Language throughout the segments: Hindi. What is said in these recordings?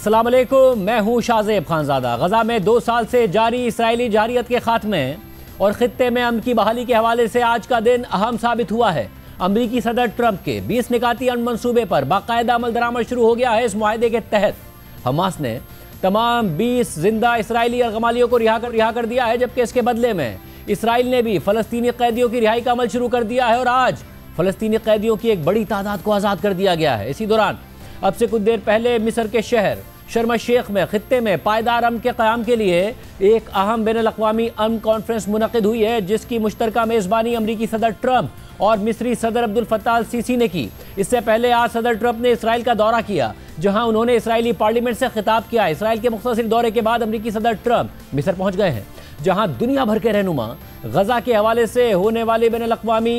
अस्सलाम वालेकुम, मैं हूं शाहजेब खानजादा। गजा में 2 साल से जारी इसराइली जारियत के खात्मे और खित्ते में अमन की बहाली के हवाले से आज का दिन अहम साबित हुआ है। अमरीकी सदर ट्रंप के 20 निकाती अमन मंसूबे पर बाकायदा अमल दरामद शुरू हो गया है। इस मुआहदे के तहत हमास ने तमाम 20 जिंदा इसराइली अरगमालियों को रिहा कर दिया है, जबकि इसके बदले में इसराइल ने भी फलस्तीनी कैदियों की रिहाई का अमल शुरू कर दिया है और आज फलस्तीनी कैदियों की एक बड़ी तादाद को आज़ाद कर दिया गया है। इसी दौरान अब से कुछ देर पहले मिस्र के शहर शर्म अल शेख में खित्ते में पायदार अमन के क़याम के लिए एक अहम बैनुल अक़वामी अमन कॉन्फ्रेंस मुनक़िद हुई है, जिसकी मुश्तरका मेज़बानी अमरीकी सदर ट्रंप और मिस्री सदर अब्दुल फत्ताह अल सीसी ने की। इससे पहले आज सदर ट्रंप ने इसराइल का दौरा किया, जहां उन्होंने इसराइली पार्लियामेंट से खिताब किया। इसराइल के मुख्तसर दौरे के बाद अमरीकी सदर ट्रंप मिस्र पहुंच गए हैं, जहां दुनिया भर के रहनुमा गजा के हवाले से होने वाले बैनुल अक़वामी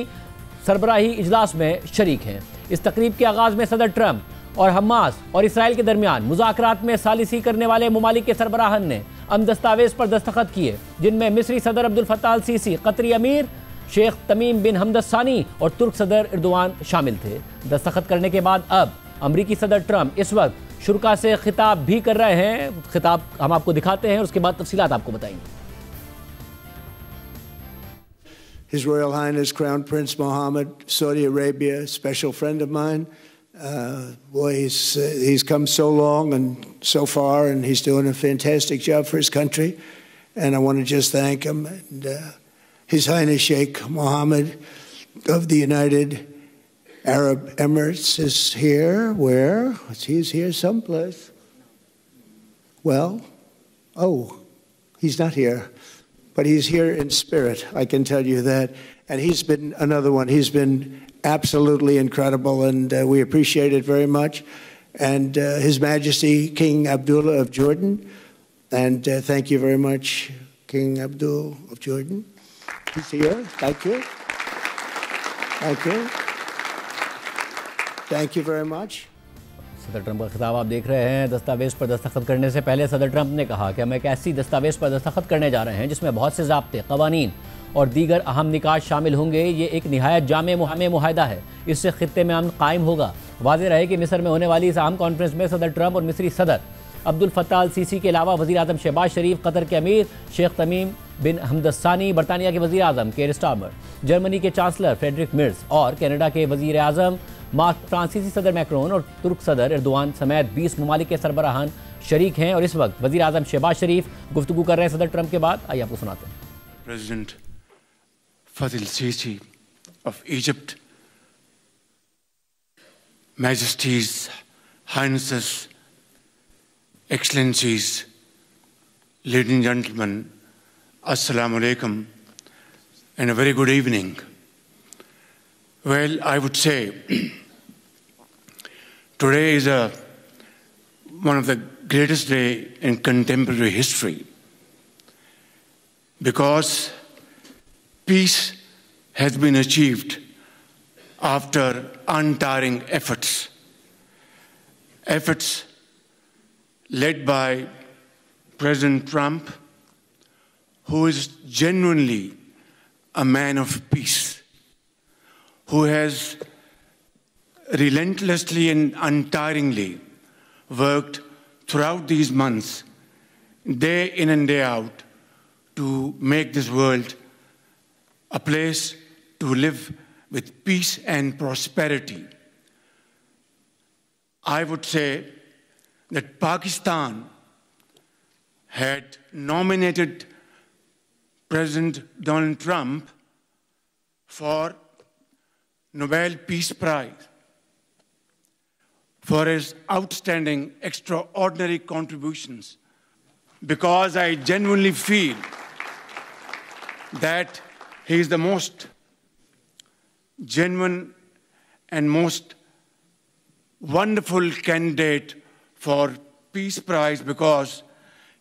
सरबराही इजलास में शरीक हैं। इस तकरीब के आगाज़ में सदर ट्रंप और हमास और इसराइल के दरमियान मुज़ाकरात में सालिसी करने वाले ममालिक के सरबराहान ने अमन दस्तावेज़ पर दस्तखत किए, जिनमें मिस्री सदर अब्दुल फत्ताह अल सीसी, कतरी अमीर शेख तमीम बिन हमद सानी और तुर्क सदर एर्दोआन शामिल थे। दस्तखत करने के बाद अब अमरीकी सदर ट्रंप इस वक्त शुरा से खिताब भी कर रहे हैं। खिताब हम आपको दिखाते हैं और उसके बाद तफसीलात आपको बताएंगे। His Royal Highness Crown Prince Mohammed, Saudi Arabia, special friend of mine. Boy, he's come so long and so far, and he's doing a fantastic job for his country. And I want to just thank him. And His Highness Sheikh Mohammed of the United Arab Emirates is here. Where? He's here someplace. Well, oh, he's not here. But he's here in spirit, I can tell you that. And he's been another one. He's been absolutely incredible, and we appreciate it very much. And His Majesty King Abdullah of Jordan. And thank you very much, King Abdul of Jordan. He's here. Thank you. Thank you. Thank you very much. सदर ट्रंप का खिताब आप देख रहे हैं। दस्तावेज़ पर दस्तखत करने से पहले सदर ट्रंप ने कहा कि हम एक ऐसी दस्तावेज़ पर दस्तखत करने जा रहे हैं जिसमें बहुत से ज़ाब्ते, क़वानीन और दीगर अहम निकात शामिल होंगे। ये एक निहायत जामे मुआहदा है, इससे खित्ते में अमन कायम होगा। वाज़ेह रहे कि मिस्र में होने वाली इस अहम कॉन्फ्रेंस में सदर ट्रंप और मिस्री सदर अब्दुल फत्ताह अल सीसी के अलावा वज़ीर आज़म शहबाज शरीफ, कतर के अमीर शेख तमीम बिन हमद सानी, बरतानिया के वज़ीर आज़म केर स्टारमर, जर्मनी के चांसलर फ्रेडरिक मिर्ज और कनाडा के वज़ीर आज़म फ्रांसीसी सदर मैक्रोन और तुर्क सदर एर्दोआन समेत 20 ममालिक के सरबराहान शरीक हैं। और इस वक्त वज़ीर आज़म शहबाज शरीफ गुफ्तगू कर रहे हैं सदर ट्रंप के बाद। आइए आपको सुनाते हैं। President Fattah al-Sisi of Egypt, Majesties, Highnesses, Excellencies, ladies and gentlemen, Assalamu alaikum, and a very good evening. Well, I would say today is one of the greatest days in contemporary history, because peace has been achieved after untiring efforts led by President Trump, who is genuinely a man of peace, who has relentlessly and untiringly worked throughout these months, day in and day out, to make this world a place to live with peace and prosperity. I would say that Pakistan had nominated President Donald Trump for Nobel Peace Prize for his outstanding, extraordinary contributions, because I genuinely feel that he is the most genuine and most wonderful candidate for Peace Prize, because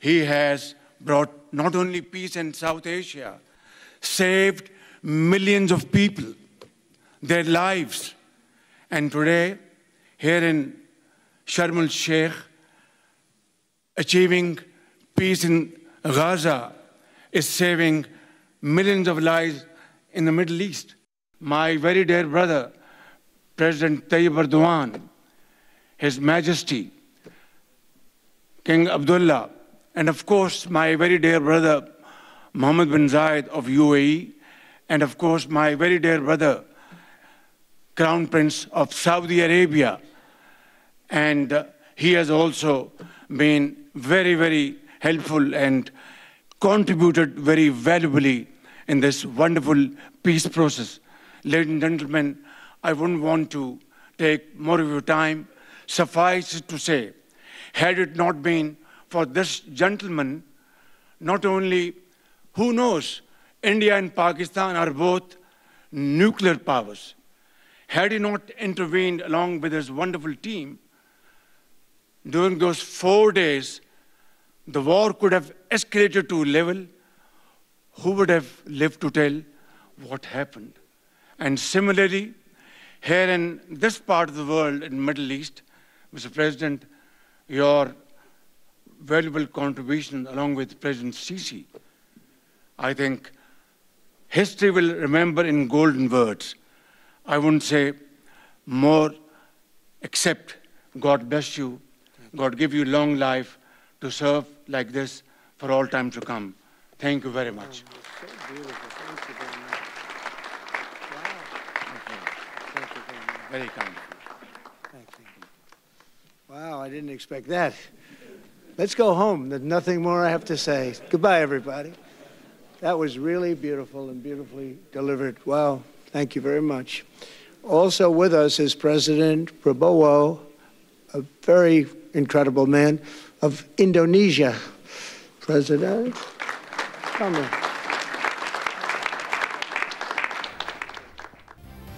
he has brought not only peace in South Asia, saved millions of people, their lives. And today, here in Sharm el Sheikh, achieving peace in Gaza is saving millions of lives in the Middle East. My very dear brother, President Tayyip Erdogan, His Majesty, King Abdullah, and of course my very dear brother Mohammed bin Zayed of UAE, and of course my very dear brother Crown Prince of Saudi Arabia. And he has also been very, very helpful and contributed very valuably in this wonderful peace process. Ladies and gentlemen, I wouldn't want to take more of your time. Suffice it to say, had it not been for this gentleman, not only, who knows, India and Pakistan are both nuclear powers. Had he not intervened along with his wonderful team, during those 4 days, the war could have escalated to a level. Who would have lived to tell what happened? And similarly, here in this part of the world, in the Middle East, Mr. President, your valuable contribution along with President Sisi, I think history will remember in golden words. I wouldn't say more, except God bless you, God give you long life to serve like this for all time to come. Thank you very much. So beautiful. Thank you very much. Wow. Thank you very much. Very kind. Thank you. Wow, I didn't expect that. Let's go home. There's nothing more I have to say. Goodbye, everybody. That was really beautiful and beautifully delivered. Wow, thank you very much. Also with us is President Prabowo, a very incredible man of Indonesia. President, come in.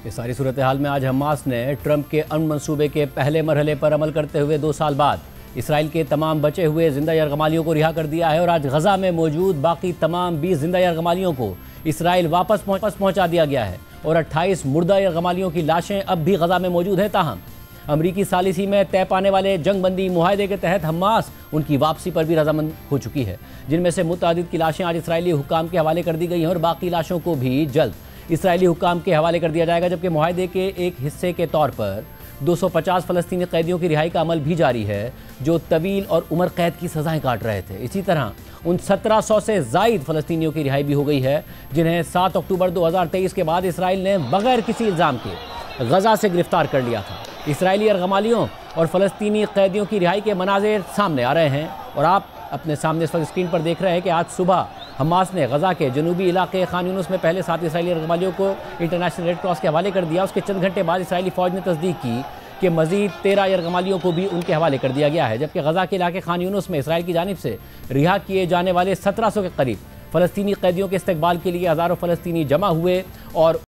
इस सारी सूरत हाल में आज हमास ने ट्रंप के अमन मंसूबे के पहले मरहले पर अमल करते हुए 2 साल बाद इसराइल के तमाम बचे हुए जिंदा यरगमालियों को रिहा कर दिया है और आज गजा में मौजूद बाकी तमाम 20 जिंदा यरगमालियों को इसराइल वापस पहुंचा दिया गया है और 28 मुर्दा यरगमालियों की लाशें अब भी गजा में मौजूद हैं। ताहम अमरीकी सालिसी में तय पाने वाले जंगबंदी मुआहदे के तहत हमास उनकी वापसी पर भी रजामंद हो चुकी है, जिनमें से मुतअद्दिद की लाशें आज इसराइली हुक्काम के हवाले कर दी गई हैं और बाकी लाशों को भी जल्द इसराइली हुक्काम के हवाले कर दिया जाएगा। जबकि मुआहदे के एक हिस्से के तौर पर 250 फ़लस्तीनी कैदियों की रिहाई का अमल भी जारी है जो तवील और उम्र कैद की सज़ाएं काट रहे थे। इसी तरह उन 1700 से ज़ायद फ़लस्तीनियों की रिहाई भी हो गई है जिन्हें 7 अक्टूबर 2023 के बाद इसराइल ने बगैर किसी इल्ज़ाम के गजा से गिरफ्तार कर लिया था। इसराइली यरगमालियों और फ़लस्तीनी कैदियों की रिहाई के मनाज़िर सामने आ रहे हैं और आप अपने सामने इस वक्त स्क्रीन पर देख रहे हैं कि आज सुबह हमास ने गजा के जनूबी इलाके खान यूनुस में पहले 7 इसराइली यरगमालियों को इंटरनेशनल रेड क्रॉस के हवाले कर दिया। उसके चंद घंटे बाद इसराइली फ़ौज ने तस्दीक की कि मज़ीद 13 यरगमालियों को भी उनके हवाले कर दिया गया है। जबकि गजा के इलाके खान यूनुस में इसराइल की जानिब से रिहा किए जाने वाले 1700 के करीब फ़लस्तीनी कैदियों के इस्तकबाल के लिए हज़ारों फ़लस्तीनी जमा हुए और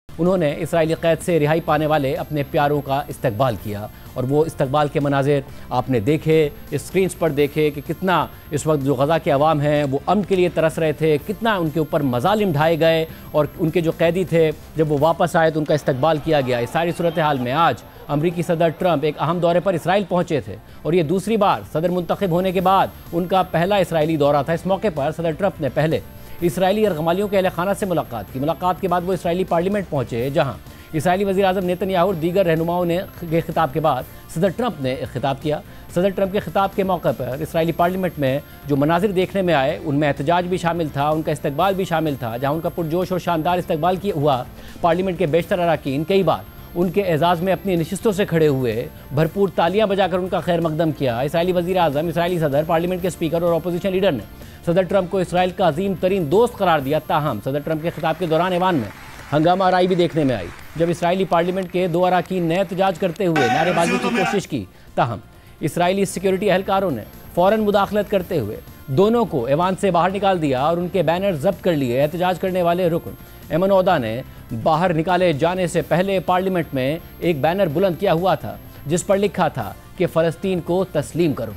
उन्होंने इसराइली कैद से रिहाई पाने वाले अपने प्यारों का इस्तकबाल किया और वो इस्तकबाल के मनाजिर आपने देखे, इस स्क्रीन्स पर देखे कि कितना इस वक्त जो गज़ा के अवाम हैं वो अमन के लिए तरस रहे थे, कितना उनके ऊपर मज़ालिम ढाए गए और उनके जो कैदी थे जब वो वापस आए तो उनका इस्तकबाल किया गया। इस सारी सूरत हाल में आज अमरीकी सदर ट्रंप एक अहम दौरे पर इसराइल पहुँचे थे और ये दूसरी बार सदर मुंतखब होने के बाद उनका पहला इसराइली दौरा था। इस मौके पर सदर ट्रंप ने पहले इसराइली यरगमालियों के अहले खाना से मुलाकात की। मुलाकात के बाद वो इसराइली पार्लियामेंट पहुँचे जहाँ इसराइली वज़ीर आज़म नेतन्याहू और दीगर रहनुमाओं ने के खिताब के बाद सदर ट्रंप ने एक खिताब किया। सदर ट्रंप के खिताब के मौके पर इसराइली पार्लियामेंट में जो मनाजिर देखने में आए उनमें एहतजाज भी शामिल था, उनका इस्तकबाल भी शामिल था। जहाँ उनका पुरजोश और शानदार इस्तकबाल किया हुआ पार्लियामेंट के बेशतर अरकान कई बार उनके एजाज़ में अपनी नशिस्तों से खड़े हुए भरपूर तालियां बजाकर उनका खैर मकदम किया। इसराइली वज़ीर आज़म, इसराइली सदर, पार्लियामेंट के स्पीकर और अपोजिशन लीडर ने सदर ट्रंप को इसराइल का अजीम तरीन दोस्त करार दिया। ताहम सदर ट्रंप के खिताब के दौरान ऐवान में हंगामा आराई भी देखने में आई जब इसराइली पार्लियामेंट के 2 अरकान ने एहतजाज करते हुए नारेबाजी की कोशिश की। ताहम इसराइली सिक्योरिटी एहलकारों ने फ़ौरन मुदाखलत करते हुए दोनों को ऐवान से बाहर निकाल दिया और उनके बैनर जब्त कर लिए। एहतजाज करने वाले रुकन एमन ओदा ने बाहर निकाले जाने से पहले पार्लियामेंट में एक बैनर बुलंद किया हुआ था जिस पर लिखा था कि फ़लस्तीन को तस्लीम करो।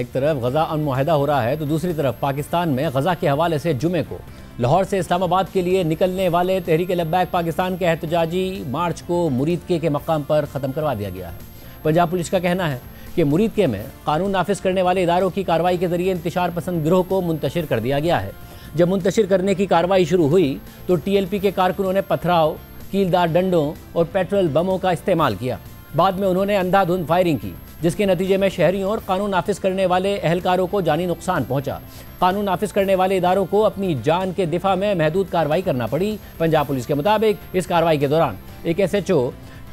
एक तरफ गजा अमन मुआहदा हो रहा है तो दूसरी तरफ पाकिस्तान में गजा के हवाले से जुमे को लाहौर से इस्लामाबाद के लिए निकलने वाले तहरीक लब्बैक पाकिस्तान के एहतजाजी मार्च को मुरीदके के मकाम पर ख़त्म करवा दिया गया है। पंजाब पुलिस का कहना है कि मुरीदके में कानून नाफिज करने वाले इदारों की कार्रवाई के जरिए इंतशार पसंद गिरोह को मुंतशिर कर दिया गया है। जब मुंतशिर करने की कार्रवाई शुरू हुई तो TLP के कारकुनों ने पथराव, कीलदार डंडों और पेट्रोल बमों का इस्तेमाल किया। बाद में उन्होंने अंधाधुंध फायरिंग की, जिसके नतीजे में शहरियों और कानून नाफिज करने वाले अहलकारों को जानी नुकसान पहुंचा। कानून नाफिज करने वाले इदारों को अपनी जान के दिफा में महदूद कार्रवाई करना पड़ी। पंजाब पुलिस के मुताबिक इस कार्रवाई के दौरान एक SHO,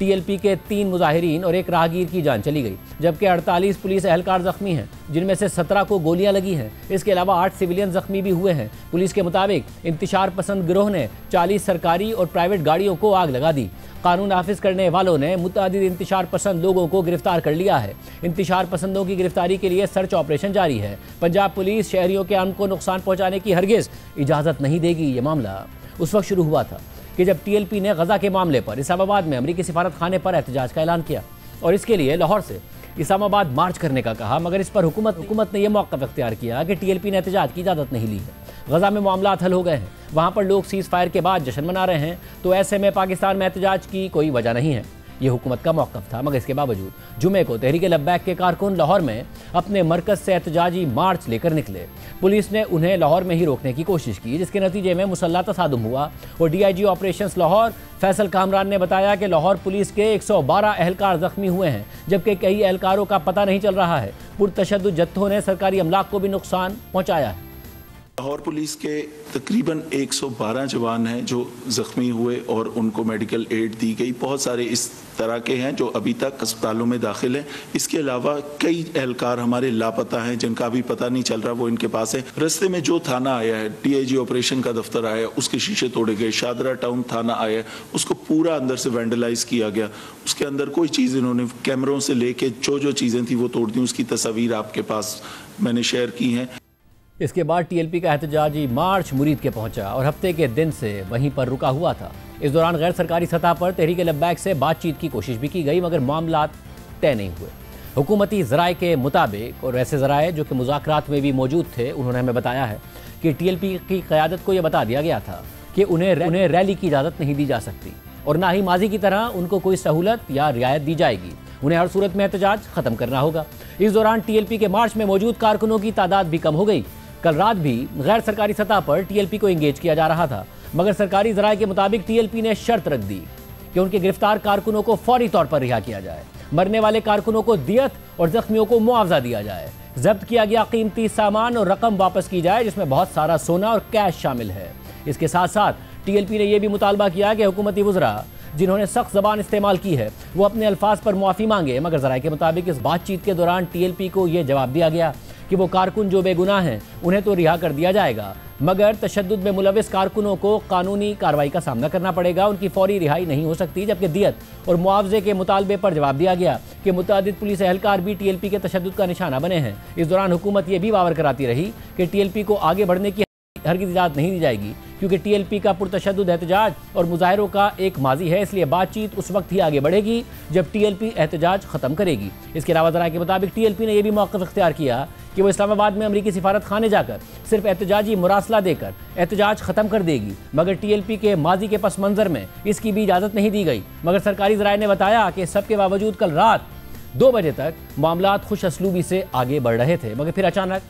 TLP के 3 मुजाहिरीन और एक राहगीर की जान चली गई, जबकि 48 पुलिस एहलकार जख्मी हैं, जिनमें से 17 को गोलियां लगी हैं। इसके अलावा 8 सिविलियन जख्मी भी हुए हैं। पुलिस के मुताबिक इंतशार पसंद गिरोह ने 40 सरकारी और प्राइवेट गाड़ियों को आग लगा दी। कानून नाफिज करने वालों ने मुतअद्दिद इंतशार पसंद लोगों को गिरफ्तार कर लिया है। इंतशार पसंदों की गिरफ्तारी के लिए सर्च ऑपरेशन जारी है। पंजाब पुलिस शहरियों के अमन को नुकसान पहुंचाने की हरगिज़ इजाज़त नहीं देगी। ये मामला उस वक्त शुरू हुआ था कि जब TLP ने गजा के मामले पर इस्लामाबाद में अमरीकी सिफारत खाने पर एहतजाज का ऐलान किया और इसके लिए लाहौर से इस्लामाबाद मार्च करने का कहा, मगर इस पर हुकूमत ने यह मौक़िफ़ इख्तियार किया कि TLP ने एहतजाज की इजाज़त नहीं ली है। गजा में मामलात हल हो गए हैं, वहाँ पर लोग सीज़ फायर के बाद जश्न मना रहे हैं, तो ऐसे में पाकिस्तान में एहतजाज की कोई वजह नहीं है। ये हुकूमत का मौक़िफ़ था, मगर इसके बावजूद जुमे को तहरीक लब्बैक के कारकुन लाहौर में अपने मरकज़ से एहतजाजी मार्च लेकर निकले। पुलिस ने उन्हें लाहौर में ही रोकने की कोशिश की, जिसके नतीजे में मुसल्लह तसादुम हुआ और DIG ऑपरेशंस लाहौर फैसल कामरान ने बताया कि लाहौर पुलिस के 112 एहलकार जख्मी हुए हैं, जबकि कई एहलकारों का पता नहीं चल रहा है। पुरतशद्दुद जत्थों ने सरकारी अमलाक को भी नुकसान पहुँचाया है। लाहौर पुलिस के तकरीबन 112 जवान हैं जो ज़ख्मी हुए और उनको मेडिकल एड दी गई। बहुत सारे इस तरह के हैं जो अभी तक अस्पतालों में दाखिल हैं। इसके अलावा कई एहलकार हमारे लापता हैं जिनका अभी पता नहीं चल रहा वो इनके पास है। रस्ते में जो थाना आया है, DIG ऑपरेशन का दफ्तर आया, उसके शीशे तोड़े गए। शादरा टाउन थाना आया, उसको पूरा अंदर से वैंडलाइज किया गया। उसके अंदर कोई चीज़ इन्होंने कैमरों से लेके जो चीज़ें थी वो तोड़ दी। उसकी तस्वीर आपके पास मैंने शेयर की हैं। इसके बाद TLP का एहतजाजी मार्च मुरीद के पहुंचा और हफ्ते के दिन से वहीं पर रुका हुआ था। इस दौरान गैर सरकारी सतह पर तहरीक लब्बैक से बातचीत की कोशिश भी की गई, मगर मामला तय नहीं हुए। हुकूमती ज़राए के मुताबिक, और ऐसे ज़राए जो कि मुज़ाकरात में भी मौजूद थे, उन्होंने हमें बताया है कि TLP की क़यादत को यह बता दिया गया था कि उन्हें रैली की इजाज़त नहीं दी जा सकती और ना ही माजी की तरह उनको कोई सहूलत या रियायत दी जाएगी। उन्हें हर सूरत में एहतजाज ख़त्म करना होगा। इस दौरान TLP के मार्च में मौजूद कारकुनों की तादाद भी कम हो गई। कल रात भी गैर सरकारी सतह पर TLP को इंगेज किया जा रहा था, मगर सरकारी ज़राए के मुताबिक TLP ने शर्त रख दी कि उनके गिरफ्तार कारकुनों को फौरी तौर पर रिहा किया जाए, मरने वाले कारकुनों को दियत और जख्मियों को मुआवजा दिया जाए, जब्त किया गया कीमती सामान और रकम वापस की जाए, जिसमें बहुत सारा सोना और कैश शामिल है। इसके साथ साथ TLP ने यह भी मुतालबा किया कि हुकूमती वज़रा जिन्होंने सख्त ज़बान इस्तेमाल की है वो अपने अल्फाज पर मुआफ़ी मांगे, मगर ज़राए के मुताबिक इस बातचीत के दौरान TLP को यह जवाब दिया गया कि वो कारकुन जो बेगुनाह हैं उन्हें तो रिहा कर दिया जाएगा, मगर तशद्दुद में मुलविस कारकुनों को कानूनी कार्रवाई का सामना करना पड़ेगा, उनकी फौरी रिहाई नहीं हो सकती। जबकि दियत और मुआवजे के मुतालबे पर जवाब दिया गया कि मुतअद्दिद पुलिस एहलकार भी TLP के तशद्दुद का निशाना बने हैं। इस दौरान हुकूमत ये भी बावर कराती रही कि TLP को आगे बढ़ने की हरगिज़ इजाज़त नहीं दी जाएगी, क्योंकि TLP का पुरतशद्दुद एहतजाज और मुजाहिरों का एक माजी है, इसलिए बातचीत उस वक्त ही आगे बढ़ेगी जब TLP एहतजाज ख़त्म करेगी। इसके अलावा ज़राए के मुताबिक TLP ने यह भी मौक़िफ़ इख्तियार किया कि वो इस्लामाबाद में अमरीकी सिफारत खाने जाकर सिर्फ एहतजाजी मुरासला देकर एहतजाज ख़त्म कर देगी, मगर TLP के माजी के पस मंज़र में इसकी भी इजाज़त नहीं दी गई। मगर सरकारी ज़राए ने बताया कि सबके बावजूद कल रात 2 बजे तक मामलात खुश असलूबी से आगे बढ़ रहे थे, मगर फिर अचानक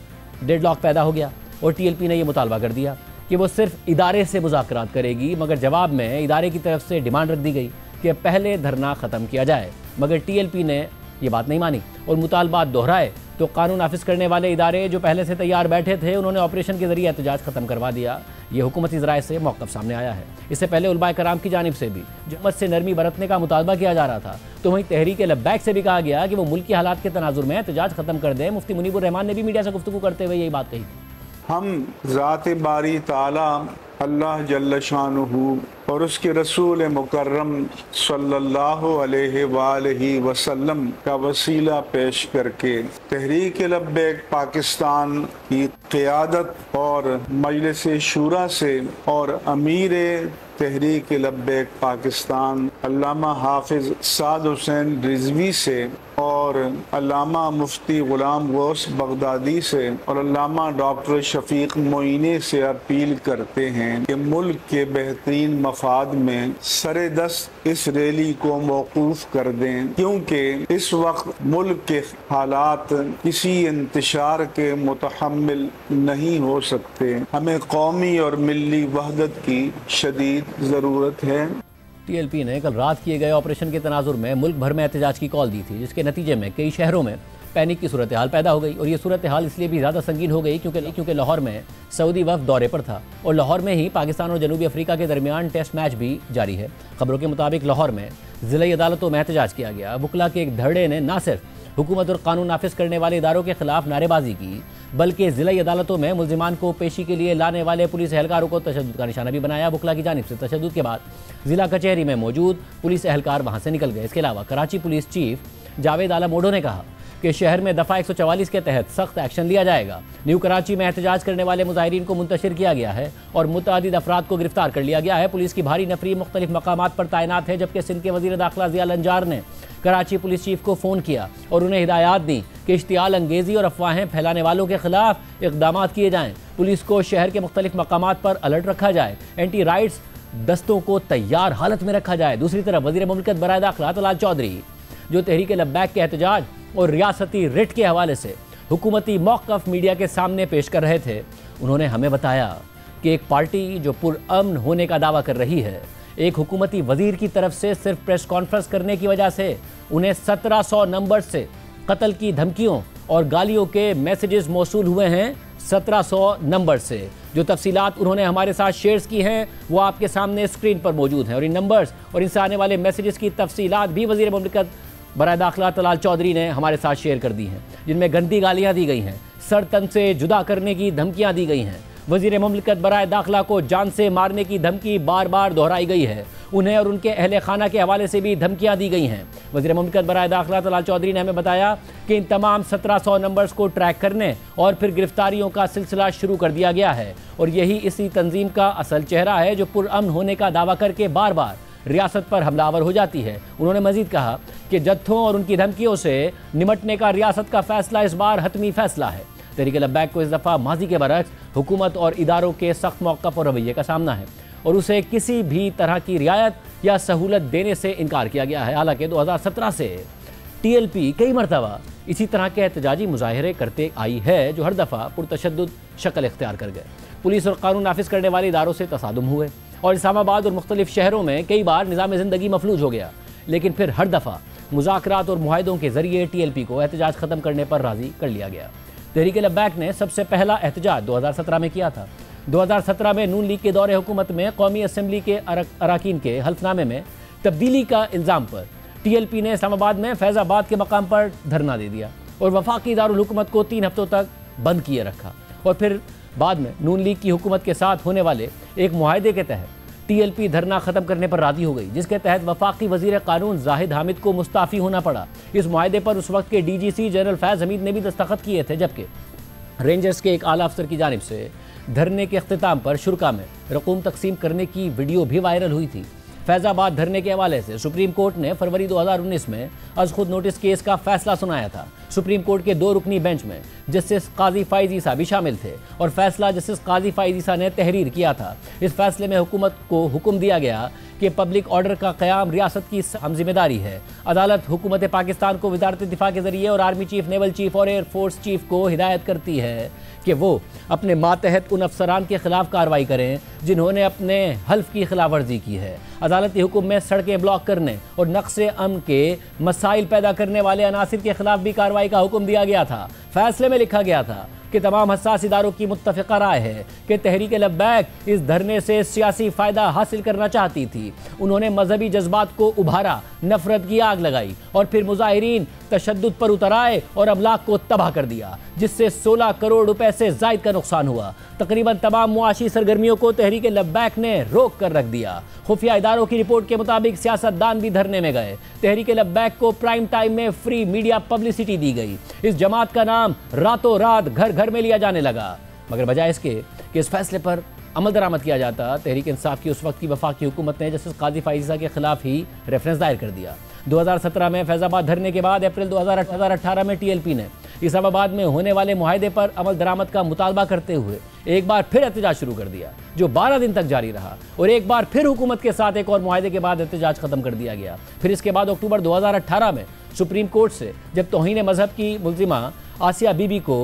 डेडलॉक पैदा हो गया और TLP ने यह मुतालबा कर दिया कि वो सिर्फ इदारे से मुज़ाकरात करेगी, मगर जवाब में इदारे की तरफ से डिमांड रख दी गई कि पहले धरना ख़त्म किया जाए, मगर TLP ने ये बात नहीं मानी और मुतालबात दोहराए तो कानून नाफिज करने वाले इदारे जो पहले से तैयार बैठे थे उन्होंने ऑपरेशन के जरिए एहतजाज ख़त्म करवा दिया। ये हुकूमती ज़राए से मौक़िफ़ सामने आया है। इससे पहले उलमाए कराम की जानिब से भी हुकूमत से नरमी बरतने का मुतालबा किया जा रहा था, तो वहीं तहरीक लब्बैक से भी कहा गया कि वो मुल्की हालात के तनाजुर में एहतजाज ख़त्म कर दें। मुफ्ती मुनीबुर रहमान ने भी मीडिया से गुफ्तगू करते हुए यही बात कही थी। हम ज़ात बारी ताला अल्लाह जल्ल शानुहु और उसके रसूल मुकर्रम सल्लल्लाहु अलैहि वसल्लम का वसीला पेश करके तहरीक लब्बैक पाकिस्तान की क़यादत और मजलिस शूरा से और अमीर तहरीक लब्बैक पाकिस्तान अल्लामा हाफिज साद हुसैन रिजवी से और अल्लामा मुफ्ती गुलाम गौस बगदादी से और अल्लामा डॉक्टर शफीक मोइनी से अपील करते हैं कि मुल्क के बेहतरीन मफाद में सरेदस्त इस रैली को मौकूफ कर दें, क्योंकि इस वक्त मुल्क के हालात किसी इंतशार के मुतहम्मिल नहीं हो सकते। हमें कौमी और मिली वहदत की शदीद ज़रूरत है। टीएलपी ने कल रात किए गए ऑपरेशन के तनाजुर में मुल्क भर में एहतजाज की कॉल दी थी, जिसके नतीजे में कई शहरों में पैनिक की सूरत हाल पैदा हो गई। और ये सूरत हाल इसलिए भी ज़्यादा संगीन हो गई क्योंकि लाहौर में सऊदी वफ्द दौरे पर था और लाहौर में ही पाकिस्तान और जनूबी अफ्रीका के दरमियान टेस्ट मैच भी जारी है। खबरों के मुताबिक लाहौर में ज़िला अदालतों में एहतजाज किया गया। वकला के एक धरने ने न सिर्फ हुकूमत और कानून नाफिज करने वाले इदारों के खिलाफ नारेबाजी की, बल्कि ज़िला अदालतों में मुल्जिमान को पेशी के लिए लाने वाले पुलिस एहलकारों को तशद्दुद का निशाना भी बनाया। वकला की जानिब से तशद्दुद के बाद ज़िला कचहरी में मौजूद पुलिस एहलकार वहाँ से निकल गए। इसके अलावा कराची पुलिस चीफ जावेद आलम ओडो ने कहा कि शहर में दफ़ा 144 के तहत सख्त एक्शन लिया जाएगा। न्यू कराची में एहतजाज करने वाले मुजाहिरीन को मुंतशिर किया गया है और मुतअद्दिद अफराद को गिरफ्तार कर लिया गया है। पुलिस की भारी नफरी मुख्तलिफ मकामात पर तैनात है, जबकि सिंध के वज़ीर दाखिला ज़िया लंजार ने कराची पुलिस चीफ को फ़ोन किया और उन्हें हिदायत दी कि इश्तियाल अंगेज़ी और अफवाहें फैलाने वालों के खिलाफ इक़दाम किए जाएँ। पुलिस को शहर के मुख्तलिफ मकामात पर अलर्ट रखा जाए, एंटी राइट्स दस्तों को तैयार हालत में रखा जाए। दूसरी तरफ वज़ीर मुमलिकत बराए दाखिला तलाल चौधरी, जो तहरीक लब्बैक के एहतजाज और रियासती रिट के हवाले से हुकूमती मौक़िफ़ मीडिया के सामने पेश कर रहे थे, उन्होंने हमें बताया कि एक पार्टी जो पुरअमन होने का दावा कर रही है, एक हुकूमती वज़ीर की तरफ से सिर्फ प्रेस कॉन्फ्रेंस करने की वजह से उन्हें 1700 नंबर से कत्ल की धमकियों और गालियों के मैसेजेस मौसूल हुए हैं। 1700 नंबर से जो तफसीलात उन्होंने हमारे साथ शेयर्स की हैं वो आपके सामने स्क्रीन पर मौजूद हैं और इन नंबर्स और इनसे आने वाले मैसेजेस की तफसीलात भी वज़ीर मुमलिकत बराए दाखिला तलाल चौधरी ने हमारे साथ शेयर कर दी हैं, जिनमें गंदी गालियाँ दी गई हैं, सर तन से जुदा करने की धमकियाँ दी गई हैं। वज़ीर मुमलिकत बराए दाखिला को जान से मारने की धमकी बार बार दोहराई गई है। उन्हें और उनके अहले खाना के हवाले से भी धमकियाँ दी गई हैं। वज़ीर मुमलिकत बराए दाखिला तलाल चौधरी ने हमें बताया कि इन तमाम 1700 नंबर्स को ट्रैक करने और फिर गिरफ्तारियों का सिलसिला शुरू कर दिया गया है और यही इसी तंजीम का असल चेहरा है जो पुरअमन होने का दावा करके बार बार रियासत पर हमलावर हो जाती है। उन्होंने मजीद कहा कि जत्थों और उनकी धमकियों से निमटने का रियासत का फैसला इस बार हतमी फैसला है। तहरीक लब्बैक को इस दफ़ा माजी के बरक्स हुकूमत और इदारों के सख्त मौक़िफ़ और रवैये का सामना है और उसे किसी भी तरह की रियायत या सहूलत देने से इनकार किया गया है। हालांकि 2017 से टीएलपी कई मरतबा इसी तरह के एहतजाजी मुजाहरे करते आई है, जो हर दफ़ा पुरतशद्दुद शक्ल इख्तियार कर गए। पुलिस और कानून नाफिज करने वाले इदारों से तसादुम हुए और इस्लामाबाद और मुख्तलिफ शहरों में कई बार निज़ाम ज़िंदगी मफलूज हो गया, लेकिन फिर हर दफ़ा मुज़ाकरात और मुआहदों के ज़रिए टीएलपी को एहतजाज ख़त्म करने पर राज़ी कर लिया गया। तहरीक लब्बैक ने सबसे पहला एहतजाज 2017 में किया था। 2017 में नून लीग के दौरे हुकूमत में कौमी असम्बली के अरकान के हल्फनामे में तब्दीली का इल्ज़ाम पर टीएलपी ने इस्लामाबाद में फैज़ाबाद के मकाम पर धरना दे दिया और वफाकी दारुल हुकूमत को 3 हफ्तों तक बंद किए रखा और फिर बाद में नून लीग की हुकूमत के साथ होने वाले एक मुआहदे के तहत टीएलपी धरना ख़त्म करने पर राज़ी हो गई, जिसके तहत वफाकी वज़ीर कानून जाहिद हामिद को मुस्ताफ़ी होना पड़ा। इस मुआहदे पर उस वक्त के डीजीसी जनरल फैज़ हमीद ने भी दस्तखत किए थे, जबकि रेंजर्स के एक आला अफसर की जानिब से धरने के अख्तिताम पर शुरा में रकूम तकसीम करने की वीडियो भी वायरल हुई थी। फैज़ाबाद धरने के हवाले से सुप्रीम कोर्ट ने फरवरी 2019 में अज खुद नोटिस केस का फैसला सुनाया था। सुप्रीम कोर्ट के 2 रुकनी बेंच में जस्टिस काजी फ़ाइज़ ईसा भी शामिल थे और फैसला जस्टिस काजी फ़ाइज़ ईसा ने तहरीर किया था। इस फैसले में हुकूमत को हुक्म दिया गया कि पब्लिक ऑर्डर का क़याम रियासत की हम जिम्मेदारी है। अदालत हुकूमत पाकिस्तान को वज़ारत दिफा के ज़रिए और आर्मी चीफ, नेवल चीफ और एयरफोर्स चीफ को हिदायत करती है कि वो अपने मातहत उन अफसरान के खिलाफ कार्रवाई करें जिन्होंने अपने हल्फ की खिलाफ वर्जी की है। अदालती हुक्म में सड़कें ब्लॉक करने और नक्शे अमन के मसाइल पैदा करने वाले अनासिर के खिलाफ भी कार्रवाई का हुक्म दिया गया था। फैसले में लिखा गया था कि तमाम हसास इदारों की मुत्तफ़िक़ा राय है कि तहरीक लब्बैक इस धरने से सियासी फ़ायदा हासिल करना चाहती थी। उन्होंने मजहबी जज्बात को उभारा, नफरत की आग लगाई और फिर मुजाहिरीन तशद्दुद पर उतर आए और अमलाक को तबाह कर दिया, जिससे 16 करोड़ रुपए से ज़ायद का नुकसान हुआ। तकरीबन तमाम मुआशी सरगर्मियों को तहरीक लब्बैक ने रोक कर रख दिया। खुफिया इदारों की रिपोर्ट के मुताबिक सियासतदान भी धरने में गए। तहरीक लब्बैक को प्राइम टाइम में फ्री मीडिया पब्लिसिटी दी गई। इस जमात का नाम रातों रात घर घर में लिया जाने लगा, मगर बजाय इसके कि इस फैसले पर अमल दरामद किया जाता, तहरीक इंसाफ की उस वक्त की वफाकी हुकूमत ने जस्टिस काजी फाइज़ा के खिलाफ ही रेफरेंस दायर कर दिया। 2017 में फैज़ाबाद धरने के बाद अप्रैल 2018 में TLP ने इस्लामाबाद में होने वाले मुआहदे पर अमल दरामद का मुतालबा करते हुए एक बार फिर एहतजाज शुरू कर दिया, जो 12 दिन तक जारी रहा और एक बार फिर हुकूमत के साथ एक और मुआहदे के बाद एहतजाज खत्म कर दिया गया। फिर इसके बाद अक्टूबर 2018 में सुप्रीम कोर्ट से जब तौहीन मजहब की मुल्जिमा आसिया बीबी को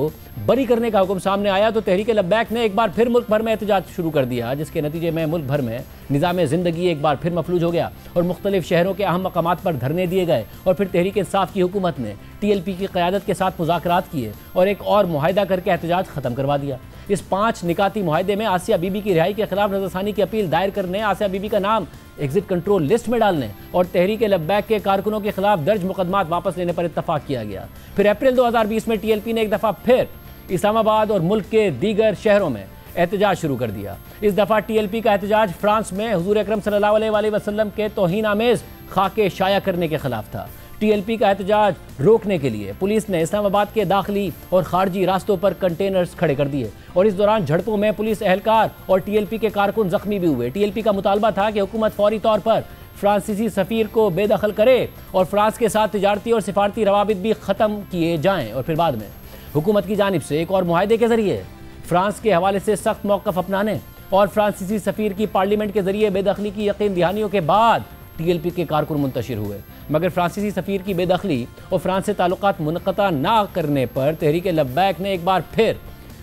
बरी करने का हुक्म सामने आया तो तहरीक लब्बैक ने एक बार फिर मुल्क भर में एहतजाज शुरू कर दिया, जिसके नतीजे में मुल्क भर में निज़ाम ज़िंदगी एक बार फिर मफलूज हो गया और मुख्तलिफ शहरों के अहम मकामात पर धरने दिए गए। और फिर तहरीक इंसाफ की हुकूमत ने TLP की क़यादत के साथ मुज़ाकरात किए और एक और मुआहदा करके एहतजाज ख़त्म करवा दिया। इस 5 निकाती मुआहदे में आसिया बीबी की रिहाई के खिलाफ नज़रसानी की अपील दायर करने, आसिया बीबी का नाम एग्जिट कंट्रोल लिस्ट में डालने और तहरीक लब्बैक के कारकुनों के खिलाफ दर्ज मुकदमात वापस लेने पर इत्तफाक किया गया। फिर अप्रैल 2020 में TLP ने एक दफ़ा फिर इस्लामाबाद और मुल्क के दीगर शहरों में एहतजाज शुरू कर दिया। इस दफ़ा TLP का एहतजाज फ्रांस में हुजूर अकरम सल्लल्लाहु अलैहि वसल्लम के तौहीन आमेज़ खाके शाया करने के खिलाफ था। TLP का एहतजाज रोकने के लिए पुलिस ने इस्लामाबाद के दाखिली और खारजी रास्तों पर कंटेनर्स खड़े कर दिए और इस दौरान झड़पों में पुलिस एहलकार और TLP के कारकुन जख्मी भी हुए। TLP का मुतालबा था कि हुकूमत फौरी तौर पर फ्रांसीसी सफ़ीर को बेदखल करे और फ्रांस के साथ तिजारती और सिफारती रवाबित भी ख़त्म किए जाएँ। और फिर बाद में हुकूमत की जानिब से एक और मुआहदे के ज़रिए फ्रांस के हवाले से सख्त मौक़िफ़ अपनाने और फ्रांसीसी सफ़ीर की पार्लियामेंट के ज़रिए बेदखली की यकीन दहानियों के बाद TLP के कारकुन मुंतशिर हुए, मगर फ्रांसीसी सफ़ीर की बेदखली और फ्रांस से ताल्लुकात मुनक़ता ना करने पर तहरीक लब्बैक ने एक बार फिर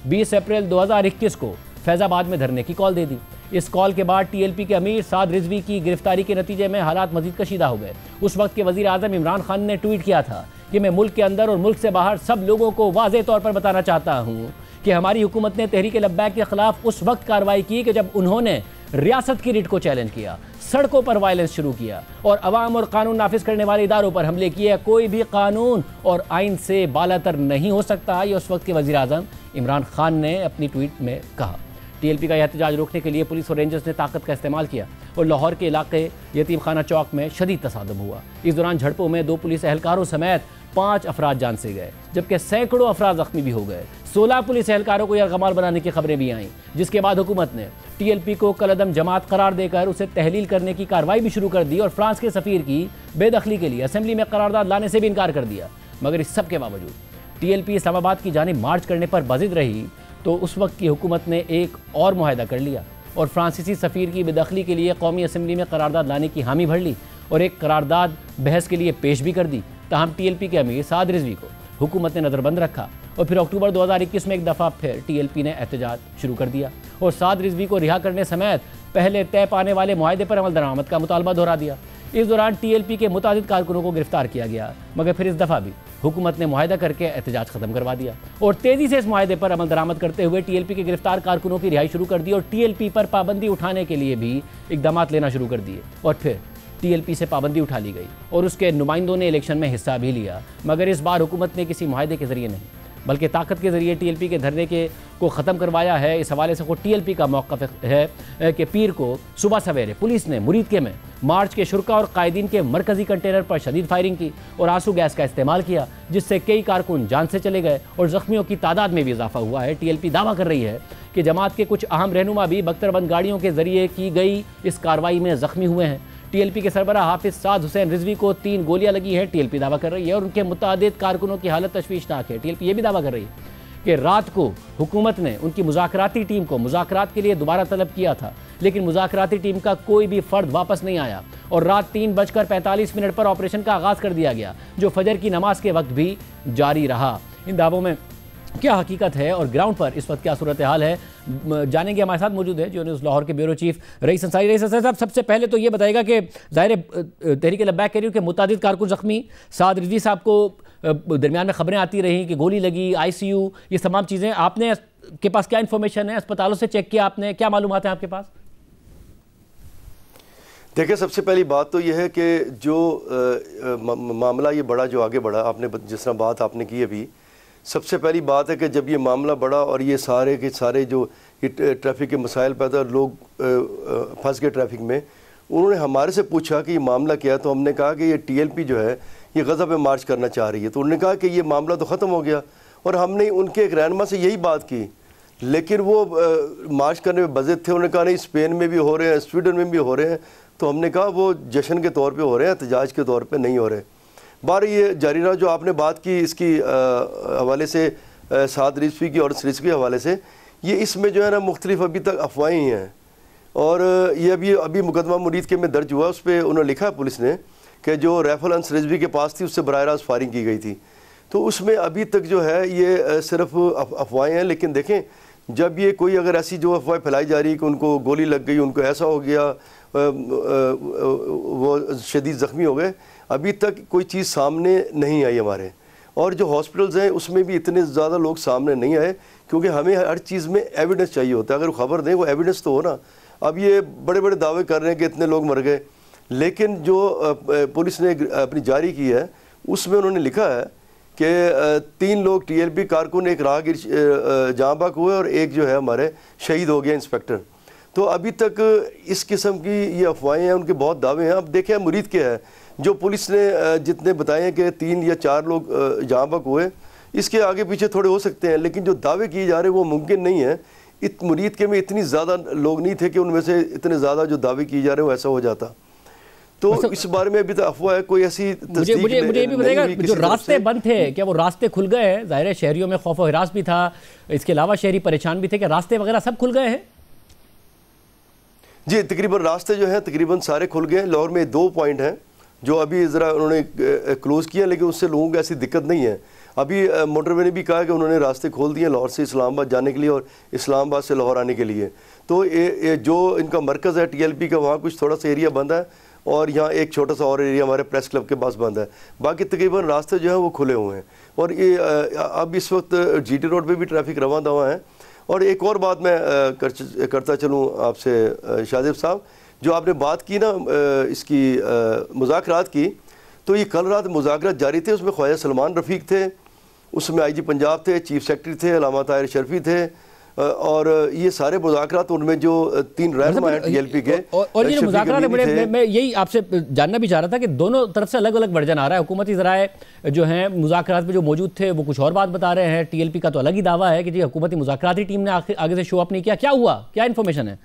20 अप्रैल 2021 को फैज़ाबाद में धरने की कॉल दे दी। इस कॉल के बाद TLP के अमीर साद रिजवी की गिरफ्तारी के नतीजे में हालात मज़ीद कशीदा हो गए। उस वक्त के वज़ीर आज़म इमरान खान ने ट्वीट किया था कि मैं मुल्क के अंदर और मुल्क से बाहर सब लोगों को वाज़ेह तौर पर बताना चाहता हूँ कि हमारी हुकूमत ने तहरीक लब्बैक के खिलाफ उस वक्त कार्रवाई की कि जब उन्होंने रियासत की रिट को चैलेंज किया, सड़कों पर वायलेंस शुरू किया और अवाम और कानून नाफिज करने वाले इदारों पर हमले किए। कोई भी कानून और आइन से बालातर नहीं हो सकता, ये उस वक्त के वज़ीर आज़म इमरान खान ने अपनी ट्वीट में कहा। TLP का एहतजाज रोकने के लिए पुलिस और रेंजर्स ने ताकत का इस्तेमाल किया और लाहौर के इलाके यतीम खाना चौक में शदीद तसादुम हुआ। इस दौरान झड़पों में 2 पुलिस एहलकारों समेत 5 अफराद जान से गए, जबकि सैकड़ों अफराद जख्मी भी हो गए। 16 पुलिस एहलकारों को यरगमाल बनाने की खबरें भी आईं, जिसके बाद हुकूमत ने TLP को कलअदम जमात करार देकर उसे तहलील करने की कार्रवाई भी शुरू कर दी और फ्रांस के सफ़ीर की बेदखली के लिए असेंबली में करारदाद लाने से भी इनकार कर दिया। मगर इस सब के बावजूद TLP इस्लामाबाद की जानिब मार्च करने पर बाजिद रही तो उस वक्त की हुकूमत ने एक और मुआहदा कर लिया और फ्रांसीसी सफ़ीर की बेदखली के लिए कौमी असेंबली में करारदाद लाने की हामी भर ली और एक करारदाद बहस के लिए पेश भी कर दी। ताहम TLP के अमीर साद रिजवी को हुकूमत ने नज़रबंद रखा और फिर अक्टूबर 2021 में एक दफ़ा फिर TLP ने एहतजाज शुरू कर दिया और साद रिजवी को रिहा करने समेत पहले तय पाने वाले मुआहदे पर अमल दरामद का मुतालबा दोहरा दिया। इस दौरान TLP के मुतादिद कारकुनों को गिरफ्तार किया गया, मगर फिर इस दफ़ा भी हुकूमत ने मुआहदा करके एहतजाज ख़त्म करवा दिया और तेज़ी से इस मुआहदे पर अमल दरामद करते हुए TLP के गिरफ्तार कारकुनों की रिहाई शुरू कर दी और TLP पर पाबंदी उठाने के लिए भी इक़दाम लेना शुरू कर दिए। और फिर TLP से पाबंदी उठा ली गई और उसके नुमाइंदों ने इलेक्शन में हिस्सा भी लिया, मगर इस बार हुकूमत ने किसी मुआहदे के ज़रिए नहीं बल्कि ताकत के ज़रिए TLP के धरने को ख़त्म करवाया है। इस हवाले से खुद TLP का मौक़िफ़ है कि पीर को सुबह सवेरे पुलिस ने मुरीदके में मार्च के शुरका और कायदीन के मरकज़ी कंटेनर पर शदीद फायरिंग की और आंसू गैस का इस्तेमाल किया, जिससे कई कारकुन जान से चले गए और ज़ख्मियों की तादाद में भी इजाफा हुआ है। TLP दावा कर रही है कि जमात के कुछ अहम रहनुमा भी बख्तरबंद गाड़ियों के ज़रिए की गई इस कार्रवाई में ज़ख्मी हुए हैं। TLP के सरबराह हाफिज़ साद हुसैन रिजवी को 3 गोलियां लगी है, TLP दावा कर रही है, और उनके मुतादिद कारकुनों की हालत तशवीशनाक है। TLP ये भी दावा कर रही है कि रात को हुकूमत ने उनकी मुज़ाकराती टीम को मुज़ाकरात के लिए दोबारा तलब किया था, लेकिन मुज़ाकराती टीम का कोई भी फ़र्द वापस नहीं आया और रात 3:45 पर ऑपरेशन का आगाज़ कर दिया गया, जो फजर की नमाज के वक्त भी जारी रहा। इन दावों में क्या हकीकत है और ग्राउंड पर इस वक्त क्या सूरत हाल है, जानेंगे। हमारे साथ मौजूद है जो न्यूज़ लाहौर के bureau chief rice Ansari. Rice Ansari साहब, सबसे पहले तो ये बताएगा कि ज़ाहिर तहरीक लब्बैक कह रही हूँ कि मुतादिद कारकुन ज़ख्मी, साद रिजवी साहब को दरमियान में खबरें आती रहीं कि गोली लगी, ICU, ये तमाम चीज़ें आपने के पास क्या इन्फॉर्मेशन है? अस्पतालों से चेक किया आपने, क्या मालूमात है आपके पास? देखिए, सबसे पहली बात तो यह है कि जो मामला ये बड़ा जो आगे बढ़ा, आपने जिस तरह बात आपने की अभी, सबसे पहली बात है कि जब ये मामला बढ़ा और ये सारे के सारे जो ट्रैफिक के मसाइल पैदा, लोग फंस गए ट्रैफिक में, उन्होंने हमारे से पूछा कि ये मामला क्या है। तो हमने कहा कि ये TLP जो है ये गज़ा पे मार्च करना चाह रही है। तो उन्होंने कहा कि ये मामला तो ख़त्म हो गया और हमने उनके एक रहनुमा से यही बात की लेकिन वो मार्च करने में बज़िद थे। उन्होंने कहा नहीं स्पेन में भी हो रहे हैं, स्वीडन में भी हो रहे हैं। तो हमने कहा वो जश्न के तौर पे हो रहे हैं, एहतजाज के तौर पे नहीं हो रहे। बार ये जारी रहा। जो आपने बात की इसकी हवाले से 7 ईस्वी की और 10 ईस्वी के हवाले से, ये इसमें जो है ना मुख्तलिफ अभी तक अफवाहें हैं। और ये अभी मुकदमा मुरीद के में दर्ज हुआ, उस पर उन्होंने लिखा पुलिस ने कि जो राइफल अंस रिजवी के पास थी उससे बराह रास्त फायरिंग की गई थी। तो उसमें अभी तक जो है ये सिर्फ अफवाहें हैं। लेकिन देखें, जब ये कोई अगर ऐसी जो अफवाह फैलाई जा रही है कि उनको गोली लग गई, उनको ऐसा हो गया, वो शदीद ज़ख्मी हो गए, अभी तक कोई चीज़ सामने नहीं आई हमारे। और जो हॉस्पिटल्स हैं उसमें भी इतने ज़्यादा लोग सामने नहीं आए, क्योंकि हमें हर चीज़ में एविडेंस चाहिए होता है। अगर खबर दें वो एविडेंस तो हो ना। अब ये बड़े बड़े दावे कर रहे हैं कि इतने लोग मर गए, लेकिन जो पुलिस ने अपनी जारी की है उसमें उन्होंने लिखा है कि 3 लोग TLP कारकुन, एक राहगीर जहाँ बाक हुए और एक जो है हमारे शहीद हो गया इंस्पेक्टर। तो अभी तक इस किस्म की ये अफवाहें हैं, उनके बहुत दावे हैं। अब देखें मुरीद के है, जो पुलिस ने जितने बताए हैं कि 3 या 4 लोग जहाँ बाक हुए, इसके आगे पीछे थोड़े हो सकते हैं, लेकिन जो दावे किए जा रहे हैं वो मुमकिन नहीं है। मुरीद के में इतनी ज़्यादा लोग नहीं थे कि उनमें से इतने ज़्यादा जो दावे किए जा रहे हैं वो ऐसा हो जाता। तो इस बारे में अभी तो अफवाह है, कोई ऐसी मुझे ये भी बताइएगा, जो रास्ते बंद थे क्या वो रास्ते खुल गए हैं? ज़ाहिर है शहरियों में खौफ व हिरास भी था, इसके अलावा शहरी परेशान भी थे, क्या रास्ते वगैरह सब खुल गए हैं? जी तकरीबन रास्ते जो हैं तकरीबन सारे खुल गए हैं। लाहौर में 2 पॉइंट हैं जो अभी ज़रा उन्होंने क्लोज़ किया, लेकिन उससे लोगों को ऐसी दिक्कत नहीं है। अभी मोटरवे ने भी कहा कि उन्होंने रास्ते खोल दिए लाहौर से इस्लामाबाद जाने के लिए और इस्लामाबाद से लाहौर आने के लिए। तो ये जो इनका मरकज़ है TLP का, वहाँ कुछ थोड़ा सा एरिया बंद है और यहाँ एक छोटा सा और एरिया हमारे प्रेस क्लब के पास बंद है। बाकी तकरीबन रास्ते जो हैं वो खुले हुए हैं। और ये अब इस वक्त GT रोड पे भी ट्रैफिक रवां दवा है। और एक और बात मैं करता चलूँ आपसे शाहजेब साहब, जो आपने बात की ना इसकी मुज़ाकरात की, तो ये कल रात मुज़ाकरात जारी थे। उसमें ख्वाजा सलमान रफ़ीक थे, उसमें IG पंजाब थे, चीफ सेक्रेटरी थे, अल्लामा ताहिर शर्फी थे, और ये सारे मुज़ाकरात, उनमें जो 3 रहनुमा हैं TLP के और ये मुज़ाकरात मैं यही आपसे जानना भी चाह रहा था कि दोनों तरफ से अलग अलग वर्जन आ रहा है। हुकूमती ज़राए जो हैं मुज़ाकरात में जो मौजूद थे वो कुछ और बात बता रहे हैं, TLP का तो अलग ही दावा है कि जी हुकूमती मुज़ाकराती टीम ने आगे से शो अप नहीं किया। क्या हुआ, क्या इन्फॉर्मेशन है?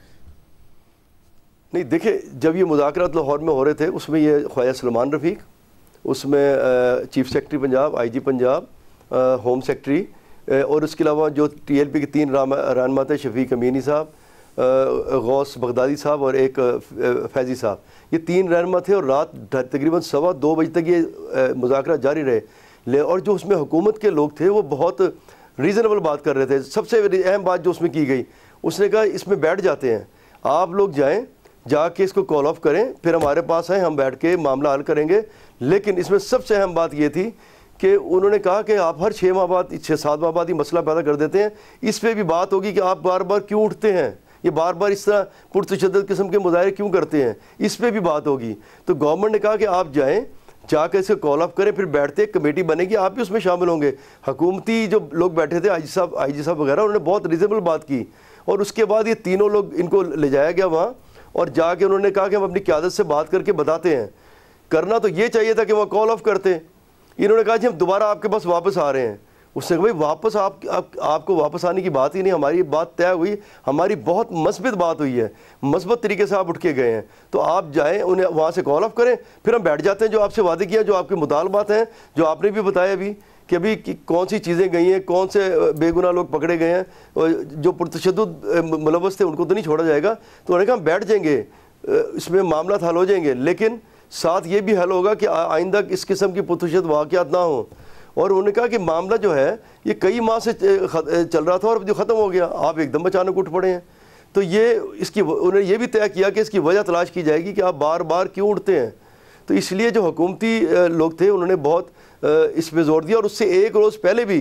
नहीं देखिए, जब ये मुज़ाकरात लाहौर में हो रहे थे उसमें ये ख्वाजा सलमान रफ़ीक, उसमें chief secretary Punjab, IG Punjab, home secretary, और उसके अलावा जो TLP के 3 रहनुमा थे, शफीक अमीनी साहब, गौस बगदादी साहब और एक फैज़ी साहब, ये 3 रहनुमा थे। और रात तकरीबन 2:15 बजे तक ये मुज़ाकरात जारी रहे। और जो उसमें हुकूमत के लोग थे वो बहुत रीज़नेबल बात कर रहे थे। सबसे अहम बात जो उसमें की गई, उसने कहा इसमें बैठ जाते हैं, आप लोग जाएँ, जाके इसको कॉल ऑफ करें, फिर हमारे पास आए, हम बैठ के मामला हल करेंगे। लेकिन इसमें सबसे अहम बात ये थी कि उन्होंने कहा कि आप हर 6 माह बाद, 6-7 माह बाद ही मसला पैदा कर देते हैं। इस पर भी बात होगी कि आप बार बार क्यों उठते हैं, ये बार बार इस तरह पुरतशद्दद किस्म के मुजाहरे क्यों करते हैं, इस पर भी बात होगी। तो गवर्नमेंट ने कहा कि आप जाएँ, जाकर इसको कॉल ऑफ करें, फिर बैठते कमेटी बनेगी, आप भी उसमें शामिल होंगे। हुकूमती जो लोग बैठे थे, IG साहब वगैरह, उन्होंने बहुत रीजनेबल बात की। और उसके बाद ये तीनों लोग, इनको ले जाया गया वहाँ, और जाके उन्होंने कहा कि हम अपनी क़यादत से बात करके बताते हैं। करना तो ये चाहिए था कि वह कॉल ऑफ करते। इन्होंने कहा जी हम दोबारा आपके पास वापस आ रहे हैं। उसने कहा भाई वापस आपको वापस आने की बात ही नहीं, हमारी बात तय हुई, हमारी बहुत मस्बत बात हुई है, मस्बत तरीके से आप उठ के गए हैं, तो आप जाएं, उन्हें वहाँ से कॉल ऑफ करें, फिर हम बैठ जाते हैं। जो आपसे वादे किया, जो आपके मुतालबात हैं, जो आपने भी बताया अभी कि अभी कौन सी चीज़ें गई हैं, कौन से बेगुनाह लोग पकड़े गए हैं, जो पुरतशद्दुद मुलव्वस थे उनको तो नहीं छोड़ा जाएगा। तो उन्होंने कहा हम बैठ जाएंगे, इसमें मामला हल हो जाएंगे, लेकिन साथ ये भी हल होगा कि आइंदा इस किस्म की पुरतशद्दुद वाक़यात ना हो। और उन्होंने कहा कि मामला जो है ये कई माह से चल रहा था और जो ख़त्म हो गया, आप एकदम अचानक उठ पड़े हैं। तो ये इसकी उन्होंने ये भी तय किया कि इसकी वजह तलाश की जाएगी कि आप बार बार क्यों उठते हैं। तो इसलिए जो हुकूमती लोग थे उन्होंने बहुत इस पर जोर दिया। और उससे एक रोज़ पहले भी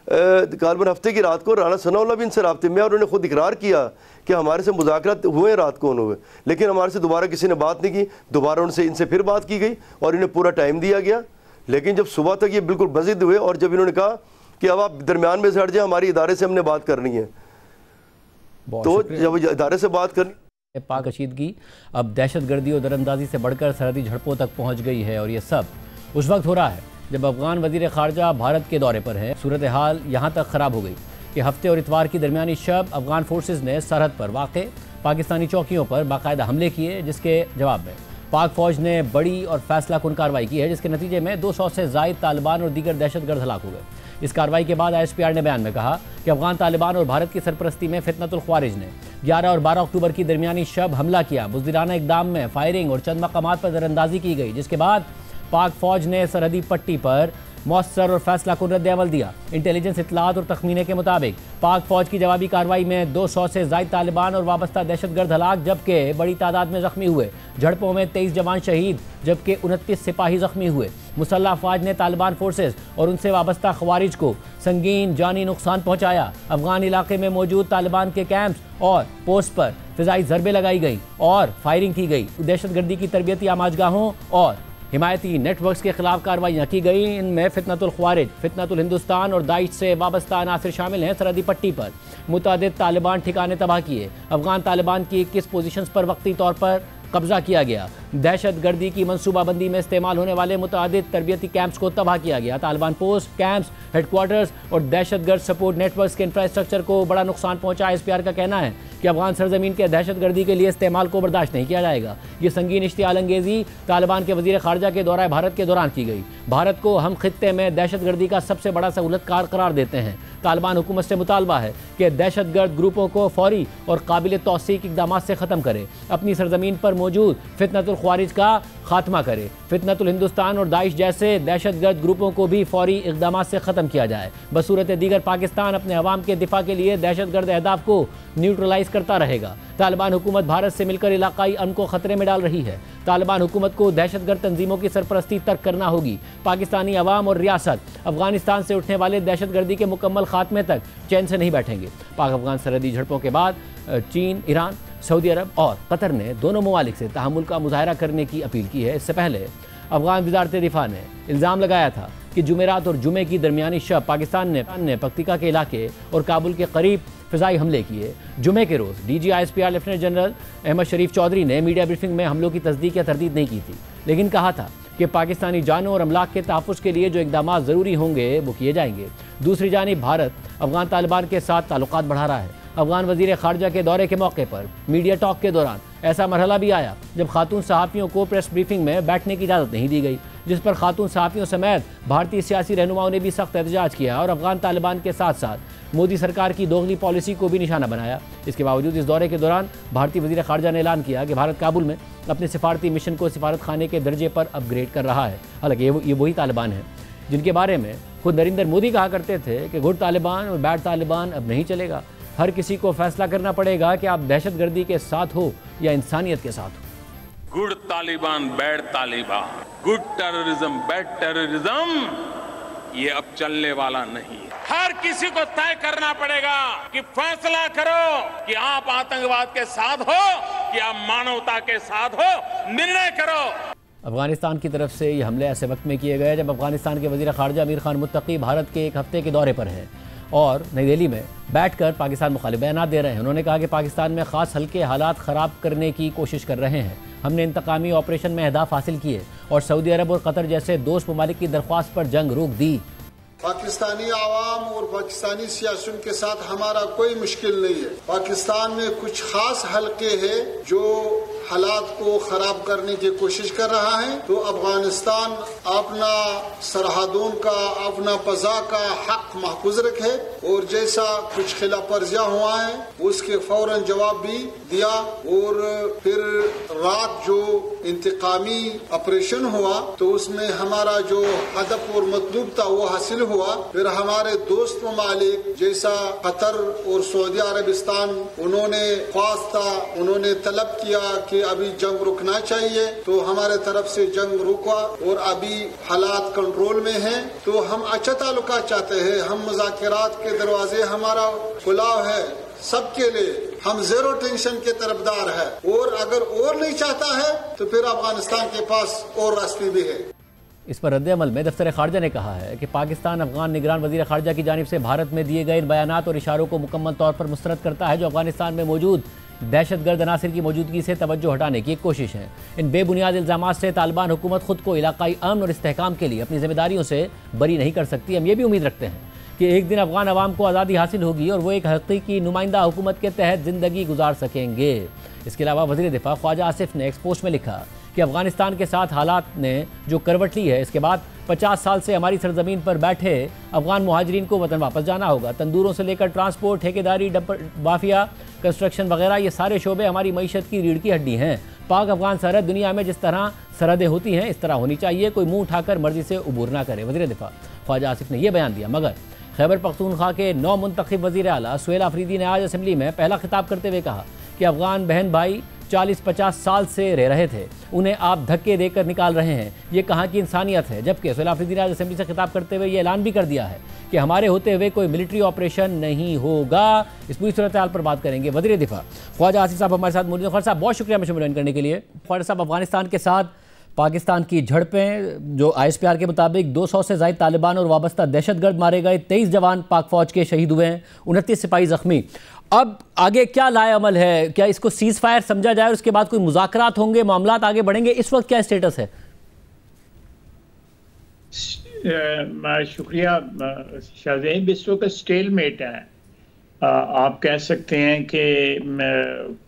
कालबन हफ्ते की रात को राना सनाउल्लाह भी इनसे राब्ते में, और उन्होंने खुद इकरार किया कि हमारे से मुज़ाकरात हुए रात को हुए, लेकिन हमारे से दोबारा किसी ने बात नहीं की। दोबारा उनसे इनसे फिर बात की गई और इन्हें पूरा टाइम दिया गया। लेकिन जब सुबह तक ये बिल्कुल बज़िद हुए और जब इन्होंने कहा कि अब आप दरमियान में से हट जाए, हमारी इदारे से हमने बात करनी है, तो जब इदारे से बात करनी, पाक कशीदगी अब दहशतगर्दी और दरअंदाजी से बढ़कर सरहदी झड़पों तक पहुँच गई है। और ये सब उस वक्त हो रहा है जब अफगान वज़ीर ख़ारजा भारत के दौरे पर है। सूरत हाल यहाँ तक ख़राब हो गई कि हफ्ते और इतवार की दरमियानी शब अफगान फोर्सेज ने सरहद पर वाक़े पाकिस्तानी चौकियों पर बाकायदा हमले किए, जिसके जवाब में पाक फौज ने बड़ी और फैसला कुन कार्रवाई की है, जिसके नतीजे में 200 से ज़ायद तालिबान और दीगर दहशतगर्द हलाक हो गए। इस कार्रवाई के बाद ISPR ने बयान में कहा कि अफगान तालिबान और भारत की सरपरस्ती में फितनतुल ख्वारिज ने 11 और 12 अक्टूबर की दरमियानी शब हमला किया। बुज़दिराना इक़दाम में फायरिंग और चंद मकामात पर दरअंदाजी की गई, जिसके बाद पाक फौज ने सरहदी पट्टी पर मौसर और फैसला कुन रद्द-ए-अमल दिया। इंटेलिजेंस इत्तलात और तखमीने के मुताबिक पाक फौज की जवाबी कार्रवाई में 200 से ज़ायद तालिबान और वाबस्ता दहशतगर्द हलाक, जबकि बड़ी तादाद में ज़ख्मी हुए। झड़पों में 23 जवान शहीद जबकि 29 सिपाही ज़ख्मी हुए। मुसल्लह अफवाज ने तालिबान फोर्सेज और उनसे वाबस्ता खवारिज को संगीन जानी नुकसान पहुँचाया। अफगान इलाके में मौजूद तालिबान के कैंप्स और पोस्ट पर फ़िज़ाई ज़रबे लगाई गई और फायरिंग की गई। दहशतगर्दी की तरबियती आमाजगाहों और हिमायती नेटवर्क्स के खिलाफ कार्रवाइयाँ की गई। इनमें फितनतुल ख्वारिज, फितनतुल हिंदुस्तान और दाइश से वाबस्ता अनासिर शामिल हैं। सरहदी पट्टी पर मुतअद्दिद तालिबान ठिकाने तबाह किए। अफगान तालिबान की 21 पोजीशंस पर वक्ती तौर पर कब्जा किया गया। दहशत गर्दी की मनसूबाबंदी में इस्तेमाल होने वाले मुतअद्दिद तरबियती कैंप्स को तबाह किया गया। तालिबान पोस्ट, कैंप्स, हेडक्वार्टर्स और दहशतगर्द सपोर्ट नेटवर्क्स के इंफ्रास्ट्रक्चर को बड़ा नुकसान पहुंचा। ISPR का कहना है कि अफगान सरजमीन के दहशतगर्दी के लिए इस्तेमाल को बर्दाश्त नहीं किया जाएगा। ये संगीन इश्तियाल अंगेज़ी तालिबान के वज़ीर ख़ारजा के दौरा भारत के दौरान की गई। भारत को हम खित्ते में दहशतगर्दी का सबसे बड़ा सहूलतकार करार देते हैं। तालिबान हुकूमत से मुतालबा है कि दहशतगर्द ग्रुपों को फौरी और काबिल तौसीक इक़दामात से ख़त्म करे, अपनी सरजमीन पर मौजूद फितनतुल ख्वारिज का खात्मा करे। फितनतुल हिंदुस्तान और दाइश जैसे दहशतगर्द ग्रुपों को भी फौरी इक़दामात से ख़त्म किया जाए। बसूरत दीगर पाकिस्तान अपने अवाम के दिफा के लिए दहशतगर्द अहदाफ को न्यूट्रलाइज करता रहेगा। तालिबान हुकूमत भारत से मिलकर इलाकाई अमन को ख़तरे में डाल रही है। तालिबान हुकूमत को दहशतगर्द तंजीमों की सरपरस्ती तर्क करना होगी। पाकिस्तानी अवाम और रियासत अफगानिस्तान से उठने वाले दहशतगर्दी के मुकम्मल खात्मे तक चैन से नहीं बैठेंगे। पाक अफगान सरहदी झड़पों के बाद चीन, ईरान, सऊदी अरब और कतर ने दोनों ममालिक से तहम्मुल का मुजाहरा करने की अपील की है। इससे पहले अफगान वज़ारत दिफा ने इल्ज़ाम लगाया था कि जुमेरात और जुमे की दरमियानी शब पाकिस्तान ने पक्तिका के इलाके और काबुल के करीब फ़िज़ाई हमले किए। जुमे के रोज़ DG ISPR lieutenant general Ahmed Sharif Chaudhry ने मीडिया ब्रीफिंग में हमलों की तस्दीक या तरदीद नहीं की थी, लेकिन कहा था कि पाकिस्तानी जानों और अमलाक के तहफ़्फ़ुज़ के लिए जो इक़दामात ज़रूरी होंगे वो किए जाएंगे। दूसरी जानिब भारत अफगान तालिबान के साथ ताल्लुकात बढ़ा रहा है। अफगान वज़ीर ख़ारजा के दौरे के मौके पर मीडिया टॉक के दौरान ऐसा मरहला भी आया जब खातून सहाफ़ियों को प्रेस ब्रीफिंग में बैठने की इजाज़त नहीं दी गई, जिस पर खातून सहाफ़ियों समेत भारतीय सियासी रहनुमाओं ने भी सख्त एहतजाज किया और अफगान तालिबान के साथ साथ मोदी सरकार की दोगली पॉलिसी को भी निशाना बनाया। इसके बावजूद इस दौरे के दौरान भारतीय वज़ीर ख़ारजा ने ऐलान किया कि भारत काबुल में अपने सिफारती मिशन को सिफारत खाने के दर्जे पर अपग्रेड कर रहा है। हालांकि ये वही तालिबान है जिनके बारे में खुद नरेंद्र मोदी कहा करते थे कि गुड तालिबान और बैड तालिबान अब नहीं चलेगा। हर किसी को फैसला करना पड़ेगा कि आप दहशतगर्दी के साथ हो या इंसानियत के साथ हो। Good Taliban, bad Taliban, good terrorism, bad terrorism, ये अब चलने वाला नहीं है। हर किसी को तय करना पड़ेगा कि फैसला करो कि आप आतंकवाद के साथ हो कि आप मानवता के साथ हो। निर्णय करो। अफगानिस्तान की तरफ से ये हमले ऐसे वक्त में किए गए जब अफगानिस्तान के वज़ीर ख़ारजा अमीर खान मुत्तकी भारत के एक हफ्ते के दौरे पर हैं और नई दिल्ली में बैठकर पाकिस्तान मुखालिफ बयान दे रहे हैं। उन्होंने कहा कि पाकिस्तान में ख़ास हल्के हालात ख़राब करने की कोशिश कर रहे हैं। हमने इंतकामी ऑपरेशन में अहदाफ हासिल किए और सऊदी अरब और कतर जैसे दोस्त ममालिक की दरख्वास्त पर जंग रोक दी। पाकिस्तानी आवाम और पाकिस्तानी सियासियों के साथ हमारा कोई मुश्किल नहीं है। पाकिस्तान में कुछ खास हल्के हैं जो हालात को खराब करने की कोशिश कर रहा है, तो अफगानिस्तान अपना सरहदों का, अपना फजा का हक महफूज रखे और जैसा कुछ खिलाफ वर्जियां हुआ है उसके फौरन जवाब भी दिया और फिर रात जो इंतकामी ऑपरेशन हुआ तो उसमें हमारा जो हदफ और मतलूब था वो हासिल हुआ। फिर हमारे दोस्त ममालिक जैसा कतर और सऊदी अरबिस्तान उन्होंने उन्होंने तलब किया कि अभी जंग रुकना चाहिए, तो हमारे तरफ से जंग रुका और अभी हालात कंट्रोल में हैं। तो हम अच्छा ताल्लुका चाहते हैं, हम मुज़ाकरात के दरवाजे हमारा खुला है सबके लिए, हम ज़ीरो टेंशन के तरफदार है और अगर और नहीं चाहता है तो फिर अफगानिस्तान के पास और रास्ते भी है। इस पर रद्द-ए-अमल में दफ्तर ख़ारजा ने कहा है कि पाकिस्तान अफगान निगरान वज़ीर ख़ारजा की जानिब से भारत में दिए गए इन बयानात और इशारों को मुकम्मल तौर पर मुस्तरद करता है जो अफगानिस्तान में मौजूद दहशतगर्द अनासिर की मौजूदगी से तवज्जो हटाने की एक कोशिश है। इन बेबुनियाद इल्ज़ामात से तालिबान हुकूमत खुद को इलाकाई अमन और इस्तेहकाम के लिए अपनी जिम्मेदारियों से बरी नहीं कर सकती। हम ये भी उम्मीद रखते हैं कि एक दिन अफगान अवाम को आज़ादी हासिल होगी और वो एक हकीकी नुमाइंदा हुकूमत के तहत ज़िंदगी गुजार सकेंगे। इसके अलावा वज़ीर दिफा ख्वाजा आसिफ ने एक पोस्ट में लिखा कि अफगानिस्तान के साथ हालात ने जो करवट ली है, इसके बाद 50 साल से हमारी सरजमीन पर बैठे अफगान मुहाजिरीन को वतन वापस जाना होगा। तंदूरों से लेकर ट्रांसपोर्ट, ठेकेदारी, माफिया, कंस्ट्रक्शन वगैरह ये सारे शोबे हमारी मईशत की रीढ़ की हड्डी हैं। पाक अफगान सरहद दुनिया में जिस तरह सरहदें होती हैं इस तरह होनी चाहिए, कोई मुंह उठाकर मर्जी से उबूर ना करे। वज़ीर दिफा ख्वाजा आसिफ ने यह बयान दिया। मगर खैबर पख्तूनख्वा के नौ मुंतखब वज़ीर आला सुहेल आफरीदी ने आज असम्बली में पहला खिताब करते हुए कहा कि अफगान बहन भाई 40-50 साल से रह रहे थे, उन्हें आप धक्के देकर निकाल रहे हैं। ये कहाँ की इंसानियत है। जबकि सुहेल आफरीदी ने आज असम्बली से खिताब करते हुए ये ऐलान भी कर दिया है कि हमारे होते हुए कोई मिलिट्री ऑपरेशन नहीं होगा। इस पूरी सूरत हाल पर बात करेंगे। वज़ीर दिफा ख्वाजा आसिफ साहब हमारे साथ मौजूद हैं। ख्वाजा साहब बहुत शुक्रिया मुझे ज्वाइन करने के लिए। ख्वाजा साहब, अफगानिस्तान के साथ पाकिस्तान की झड़पें, जो ISPR के मुताबिक 200 से ज़ायद तालिबान और वाबस्ता दहशतगर्द मारे गए, 23 जवान पाक फ़ौज के शहीद हुए हैं, 29 सिपाही ज़ख्मी। अब आगे क्या लाए अमल है? क्या इसको सीज़ फायर समझा जाए और उसके बाद कोई मुज़ाकरात होंगे, मामलात आगे बढ़ेंगे? इस वक्त क्या स्टेटस है? शुक्रिया शाहज़ैब। इस वक्त स्टेलमेट है। आप कह सकते हैं कि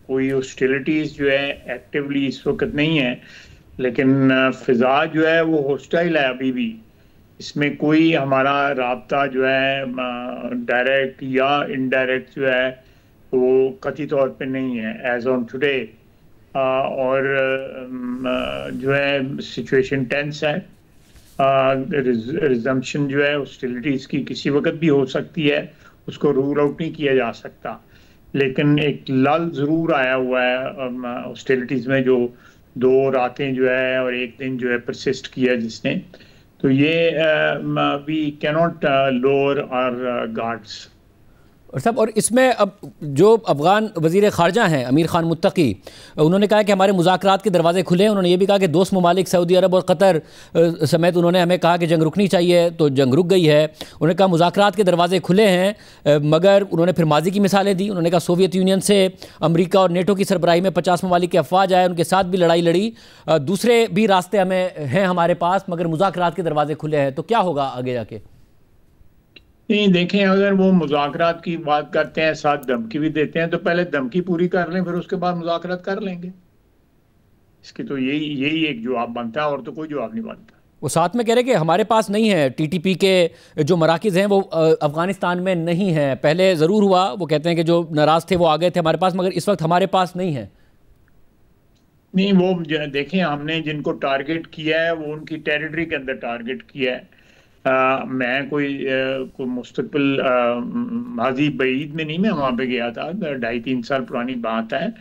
कोई हॉस्टिलिटीज़ जो है एक्टिवली इस वक्त नहीं है, लेकिन फ़िज़ा जो है वो हॉस्टाइल है अभी भी। इसमें कोई हमारा राब्ता जो है डायरेक्ट या इनडायरेक्ट जो है वो कतई तौर पे नहीं है एज ऑन टुडे। और जो है सिचुएशन टेंस है। रिजम्पशन जो है हॉस्टिलिटीज़ की किसी वक्त भी हो सकती है, उसको रूल आउट नहीं किया जा सकता। लेकिन एक लल ज़रूर आया हुआ है हॉस्टिलिटीज़ में, जो 2 रातें जो है और 1 दिन जो है परसिस्ट किया जिसने। तो ये we cannot lower our guards. और सब और इसमें अब जो अफ़गान वज़ीर ख़ारजा हैं अमीर ख़ान मुत्तकी, उन्होंने कहा कि हमारे मुज़ाकरात के दरवाजे खुले हैं। उन्होंने ये भी कहा कि दोस्त ममालिक सऊदी अरब और कतर समेत उन्होंने हमें कहा कि जंग रुकनी चाहिए, तो जंग रुक गई है। उन्होंने कहा मुज़ाकरात के दरवाजे खुले हैं, मगर उन्होंने फिर माजी की मिसालें दी। उन्होंने कहा सोवियत यूनियन से अमरीका और नेटो की सरबराही में 50 ममालिक की अफवाज आए, उनके साथ भी लड़ाई लड़ी। दूसरे भी रास्ते हमें हैं हमारे पास, मगर मुज़ाकरात के दरवाजे खुले हैं। तो क्या होगा आगे जाके? नहीं, देखें, अगर वो मुज़ाकरात की बात करते हैं, साथ धमकी भी देते हैं, तो पहले धमकी पूरी कर लें, फिर उसके बाद मुज़ाकरात कर लेंगे। इसकी तो यही एक जवाब बनता है, और तो कोई जवाब नहीं बनता। वो साथ में कह रहे कि हमारे पास नहीं है, TTP के जो मराकिज़ हैं वो अफ़गानिस्तान में नहीं है। पहले ज़रूर हुआ, वो कहते हैं कि जो नाराज़ थे वो आ गए थे हमारे पास, मगर इस वक्त हमारे पास नहीं है। नहीं, वो देखें, हमने जिनको टारगेट किया है वो उनकी टेरिटरी के अंदर टारगेट किया है। मैं कोई मुस्तकबिल माजी बईद में नहीं, मैं वहाँ पे गया था, 2.5-3 साल पुरानी बात है।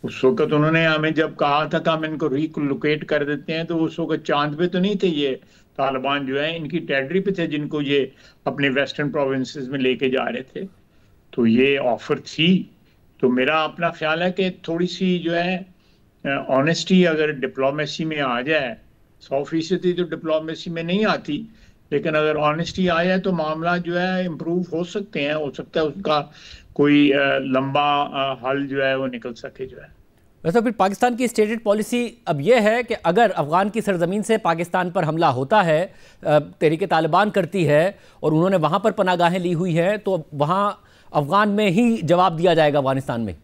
उस वक्त उन्होंने हमें जब कहा था कि हम इनको रिलोकेट कर देते हैं, तो उस वक्त चांद पे तो नहीं थे ये तालिबान जो है, इनकी टेरिटरी पे थे, जिनको ये अपने वेस्टर्न प्रोविंसेस में लेके जा रहे थे। तो ये ऑफर थी। तो मेरा अपना ख्याल है कि थोड़ी सी जो है ऑनेस्टी अगर डिप्लोमेसी में आ जाए, 100% तो डिप्लोमेसी में नहीं आती, लेकिन अगर ऑनेस्टी आ जाए तो मामला जो है इम्प्रूव हो सकते हैं। हो सकता है उसका कोई लंबा हल जो है वो निकल सके जो है। वैसे फिर पाकिस्तान की स्टेटेड पॉलिसी अब यह है कि अगर अफ़गान की सरजमीन से पाकिस्तान पर हमला होता है, तहरीक तालिबान करती है और उन्होंने वहाँ पर पनागाहें ली हुई हैं, तो वहाँ अफ़गान में ही जवाब दिया जाएगा अफ़गानिस्तान में।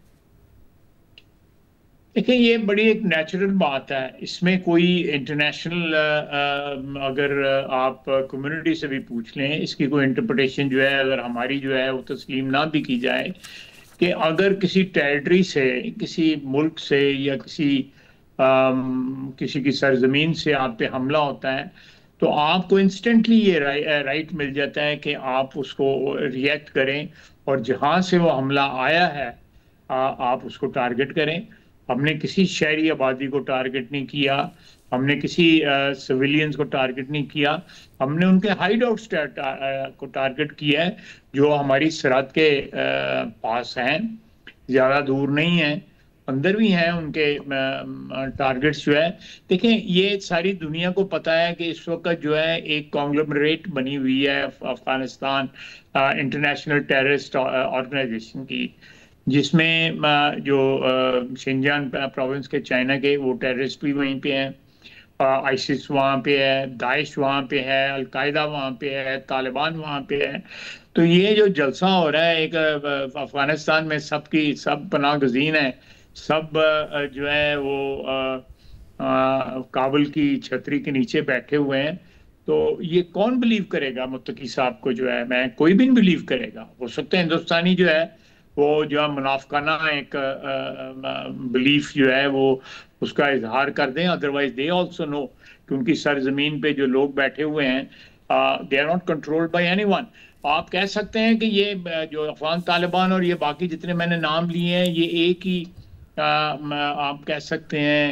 देखिए, ये बड़ी एक नेचुरल बात है। इसमें कोई इंटरनेशनल अगर आप कम्युनिटी से भी पूछ लें, इसकी कोई इंटरप्रिटेशन जो है अगर हमारी जो है वो तस्लीम ना भी की जाए कि अगर किसी टेरिटरी से, किसी मुल्क से या किसी की सरजमीन से आप पे हमला होता है, तो आपको इंस्टेंटली ये राइट मिल जाता है कि आप उसको रिएक्ट करें और जहाँ से वो हमला आया है आप उसको टारगेट करें। हमने किसी शहरी आबादी को टारगेट नहीं किया, हमने किसी सिविलियंस को टारगेट नहीं किया, हमने उनके हाइड आउट्स को टारगेट किया है जो हमारी सरहद के पास हैं, ज़्यादा दूर नहीं है, अंदर भी हैं उनके टारगेट्स जो है। देखें, ये सारी दुनिया को पता है कि इस वक्त जो है एक कॉन्ग्लोमरेट बनी हुई है अफगानिस्तान इंटरनेशनल टेररिस्ट ऑर्गेनाइजेशन की, जिसमें जो शिनजान प्रोविंस के चाइना के वो टेररिस्ट भी वहीं पे हैं, आईसिस वहाँ पे है, दाइश वहाँ पे है, अलकायदा वहाँ पे है, तालिबान वहाँ पे है। तो ये जो जलसा हो रहा है एक अफगानिस्तान में, सबकी सब पनाह गजीन है, सब जो है वो काबुल की छतरी के नीचे बैठे हुए हैं। तो ये कौन बिलीव करेगा मुत्तकी साहब को? जो है मैं कोई भी नहीं बिलीव करेगा। हो सकता है हिंदुस्तानी जो है वो जो मुनाफकाना एक बिलीफ जो है वो उसका इजहार कर दें, अदरवाइज दे ऑल्सो नो कि उनकी सरजमीन पे जो लोग बैठे हुए हैं they are not controlled by anyone. आप कह सकते हैं कि ये जो अफगान तालिबान और ये बाकी जितने मैंने नाम लिए हैं ये एक ही आप कह सकते हैं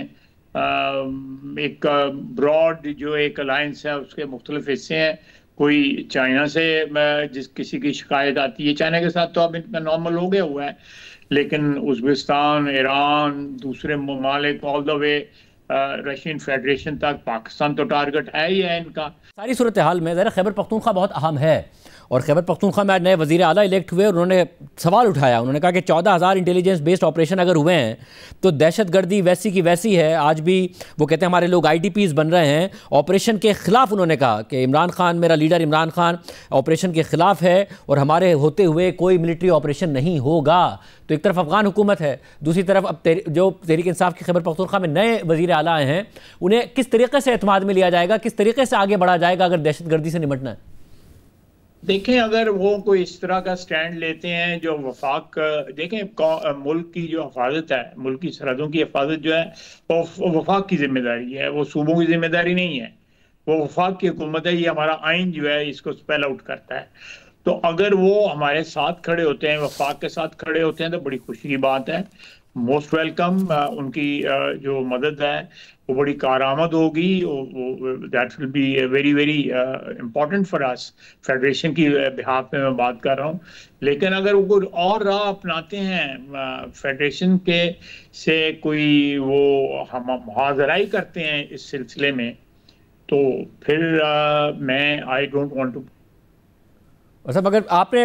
एक ब्रॉड जो एक अलायंस है उसके मुख्तलिफ हिस्से हैं। कोई चाइना से जिस किसी की शिकायत आती है, चाइना के साथ तो अब इनका नॉर्मल हो गया हुआ है, लेकिन उज़्बेकिस्तान, ईरान, दूसरे ममालिक all the way Russian federation तक, पाकिस्तान तो टारगेट है ही है इनका। सारी सूरत हाल में ज़रा खैबर पख्तूनख्वा बहुत अहम है और खैबर पख्तूनख्वा में आज नए वज़ीर आला इलेक्ट हुए और उन्होंने सवाल उठाया। उन्होंने कहा कि 14,000 इंटेलिजेंस बेस्ड ऑपरेशन अगर हुए हैं तो दहशतगर्दी वैसी की वैसी है। आज भी वो कहते हैं हमारे लोग IDPs बन रहे हैं। ऑपरेशन के ख़िलाफ़ उन्होंने कहा कि इमरान खान, मेरा लीडर इमरान खान ऑपरेशन के ख़िलाफ़ है और हमारे होते हुए कोई मिलिट्री ऑपरेशन नहीं होगा। तो एक तरफ अफ़गान हुकूमत है, दूसरी तरफ अब जो तहरीक इंसाफ की खैबर पख्तूनख्वा में नए वज़ीर आला आए हैं, उन्हें किस तरीके से एतमाद में लिया जाएगा, किस तरीके से आगे बढ़ा जाएगा अगर दहशतगर्दी से निपटना है? देखें, अगर वो कोई इस तरह का स्टैंड लेते हैं जो वफाक, देखें मुल्क की जो हिफाजत है, मुल्क की सरहदों की हिफाजत जो है वो वफाक की जिम्मेदारी है, वो सूबों की जिम्मेदारी नहीं है, वो वफाक की हुकूमत है। ये हमारा आइन जो है इसको स्पेल आउट करता है। तो अगर वो हमारे साथ खड़े होते हैं, वफाक के साथ खड़े होते हैं, तो बड़ी खुशी की बात है, मोस्ट वेलकम। उनकी जो मदद है वो बड़ी कारआमद होगी। That will be very very important for us. Federation की बिहाफ में मैं बात कर रहा हूँ। लेकिन अगर वो और राह अपनाते हैं फेडरेशन के से, कोई वो हम मुहाज़राई करते हैं इस सिलसिले में, तो फिर मैं आई डोंट वांट टू। मतलब अगर आपने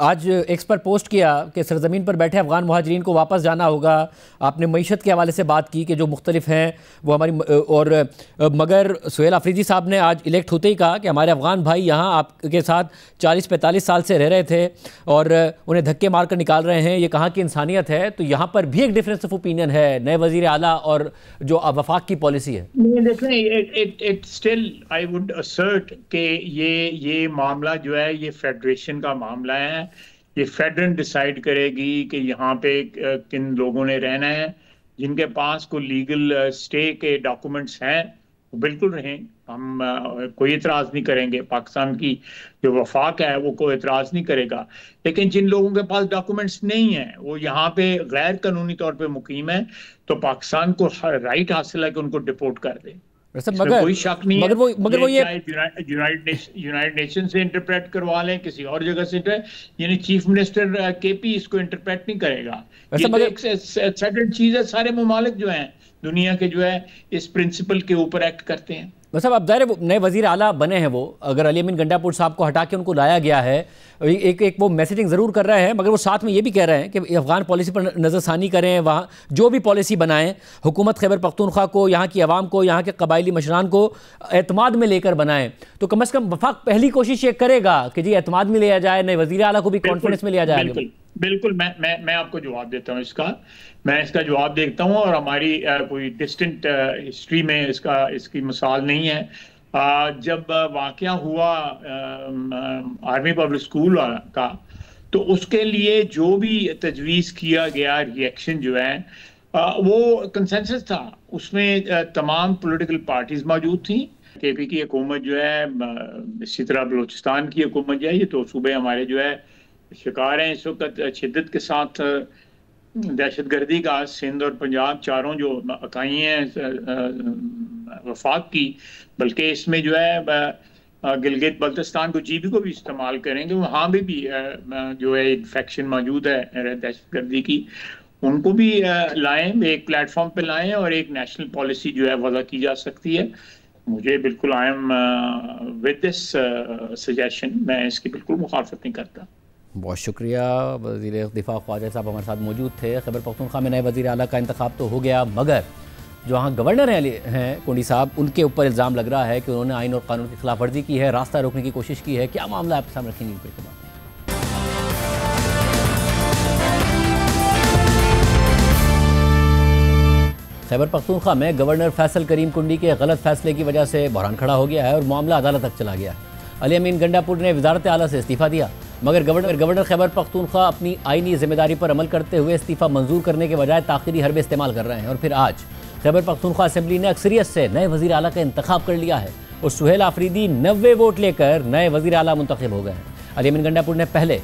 आज एक्स पर पोस्ट किया कि सरजमीन पर बैठे अफ़गान मुहाजिरीन को वापस जाना होगा, आपने मईशत के हवाले से बात की कि जो मुख्तलिफ हैं वो हमारी, और मगर सुहेल अफरीदी साहब ने आज इलेक्ट होते ही कहा कि हमारे अफ़गान भाई यहाँ आपके साथ 40-45 साल से रह रहे थे और उन्हें धक्के मार कर निकाल रहे हैं, ये कहाँ की इंसानियत है? तो यहाँ पर भी एक डिफरेंस ऑफ ओपिनियन है नए वज़ीर आला और जो वफाक की पॉलिसी है। देखें, स्टिल आई वुड असर्ट कि ये मामला जो है ये फेडरेशन का मामला है। ये फेडरेशन डिसाइड करेगी कि यहाँ पे किन लोगों ने रहना है। जिनके पास कोई लीगल स्टे के डॉक्यूमेंट्स हैं वो बिल्कुल रहें, हम कोई एतराज़ नहीं करेंगे। पाकिस्तान की जो वफाक है वो कोई एतराज़ नहीं करेगा। लेकिन जिन लोगों के पास डॉक्यूमेंट्स नहीं हैं, वो यहाँ पे गैर कानूनी तौर पे मुकीम है, तो पाकिस्तान को राइट हासिल है कि उनको डिपोर्ट कर दे। मगर कोई शक नहीं है। मगर वो ये यूनाइटेड नेशन से इंटरप्रेट करवा लें, किसी और जगह से, यानी चीफ मिनिस्टर KP इसको इंटरप्रेट नहीं करेगा। ये तो एक सेटल्ड चीज है। सारे ममालिक जो हैं दुनिया के जो है इस प्रिंसिपल के ऊपर एक्ट करते हैं। मतलब अब दायरे नए वज़ीर आला बने हैं, वो अगर अली अमीन गंडापुर साहब को हटा के उनको लाया गया है, एक वो मैसेजिंग ज़रूर कर रहे हैं, मगर वो साथ में ये भी कह रहे हैं कि अफ़गान पॉलिसी पर नज़रसानी करें, वहाँ जो भी पॉलिसी बनाएं हुकूमत खैबर पख्तूनख्वा को, यहाँ की आवाम को, यहाँ के कबायली मशरान को एतमाद में लेकर बनाएं। तो कम से कम वफाक पहली कोशिश ये करेगा कि जी एतमाद में लिया जाए, नए वज़ीर आला को भी कॉन्फिडेंस में लिया जाए। बिल्कुल, मैं आपको जवाब देता हूँ मैं इसका जवाब देखता हूँ, और हमारी कोई डिस्टेंट हिस्ट्री में इसकी मिसाल नहीं है। जब वाक़या हुआ आर्मी पब्लिक स्कूल का, तो उसके लिए जो भी तजवीज़ किया गया रिएक्शन जो है वो कंसेंसस था। उसमें तमाम पॉलिटिकल पार्टीज मौजूद थी। KP की हुकूमत जो है, इसी तरह बलूचिस्तान की हुकूमत जो है, ये तो सूबे हमारे जो है शिकार हैं इस वक्त शिद्दत के साथ दहशतगर्दी का। सिंध और पंजाब चारों जो इकाई हैं वफाक की, बल्कि इसमें जो है गिलगित बल्तिस्तान को GB को भी इस्तेमाल करेंगे। वहाँ भी जो है इन्फेक्शन मौजूद है दहशतगर्दी की, उनको भी लाएं, एक प्लेटफॉर्म पे लाएं और एक नेशनल पॉलिसी जो है वज़ा की जा सकती है। मुझे बिल्कुल I am with this suggestion, मैं इसकी बिल्कुल मुखालफत नहीं करता। बहुत शुक्रिया। वज़ीर दिफा ख्वाजा साहब हमारे साथ मौजूद थे। खैबर पख्तूनख्वा में नए वज़ीर आला का इंतखाब तो हो गया, मगर जो वहाँ गवर्नर हैं कुंडी साहब, उनके ऊपर इल्ज़ाम लग रहा है कि उन्होंने आइन और कानून की खिलाफ वर्जी की है, रास्ता रोकने की कोशिश की है। क्या मामला आपके सामने रखेंगे के बाद? खैबर पख्तूनख्वा में गवर्नर फैसल करीम कुंडी के गलत फैसले की वजह से बहरान खड़ा हो गया है और मामला अदालत तक चला गया है। अली अमीन गंडापुर ने वजारत आला से इस्तीफा दिया, मगर गवर्नर खैबर पख्तूनख्वा अपनी आईनी जिम्मेदारी पर अमल करते हुए इस्तीफा मंजूर करने के बजाय ताख़िरी हरबे इस्तेमाल कर रहे हैं। और फिर आज खैबर पख्तूनख्वा असेंबली ने अक्सरियत से नए वज़ीर आला का इंतखाब कर लिया है और सुहेल आफरीदी 90 वोट लेकर नए वज़ीर आला मुंतखब हो गए हैं। अली अमीन गंडापुर ने पहले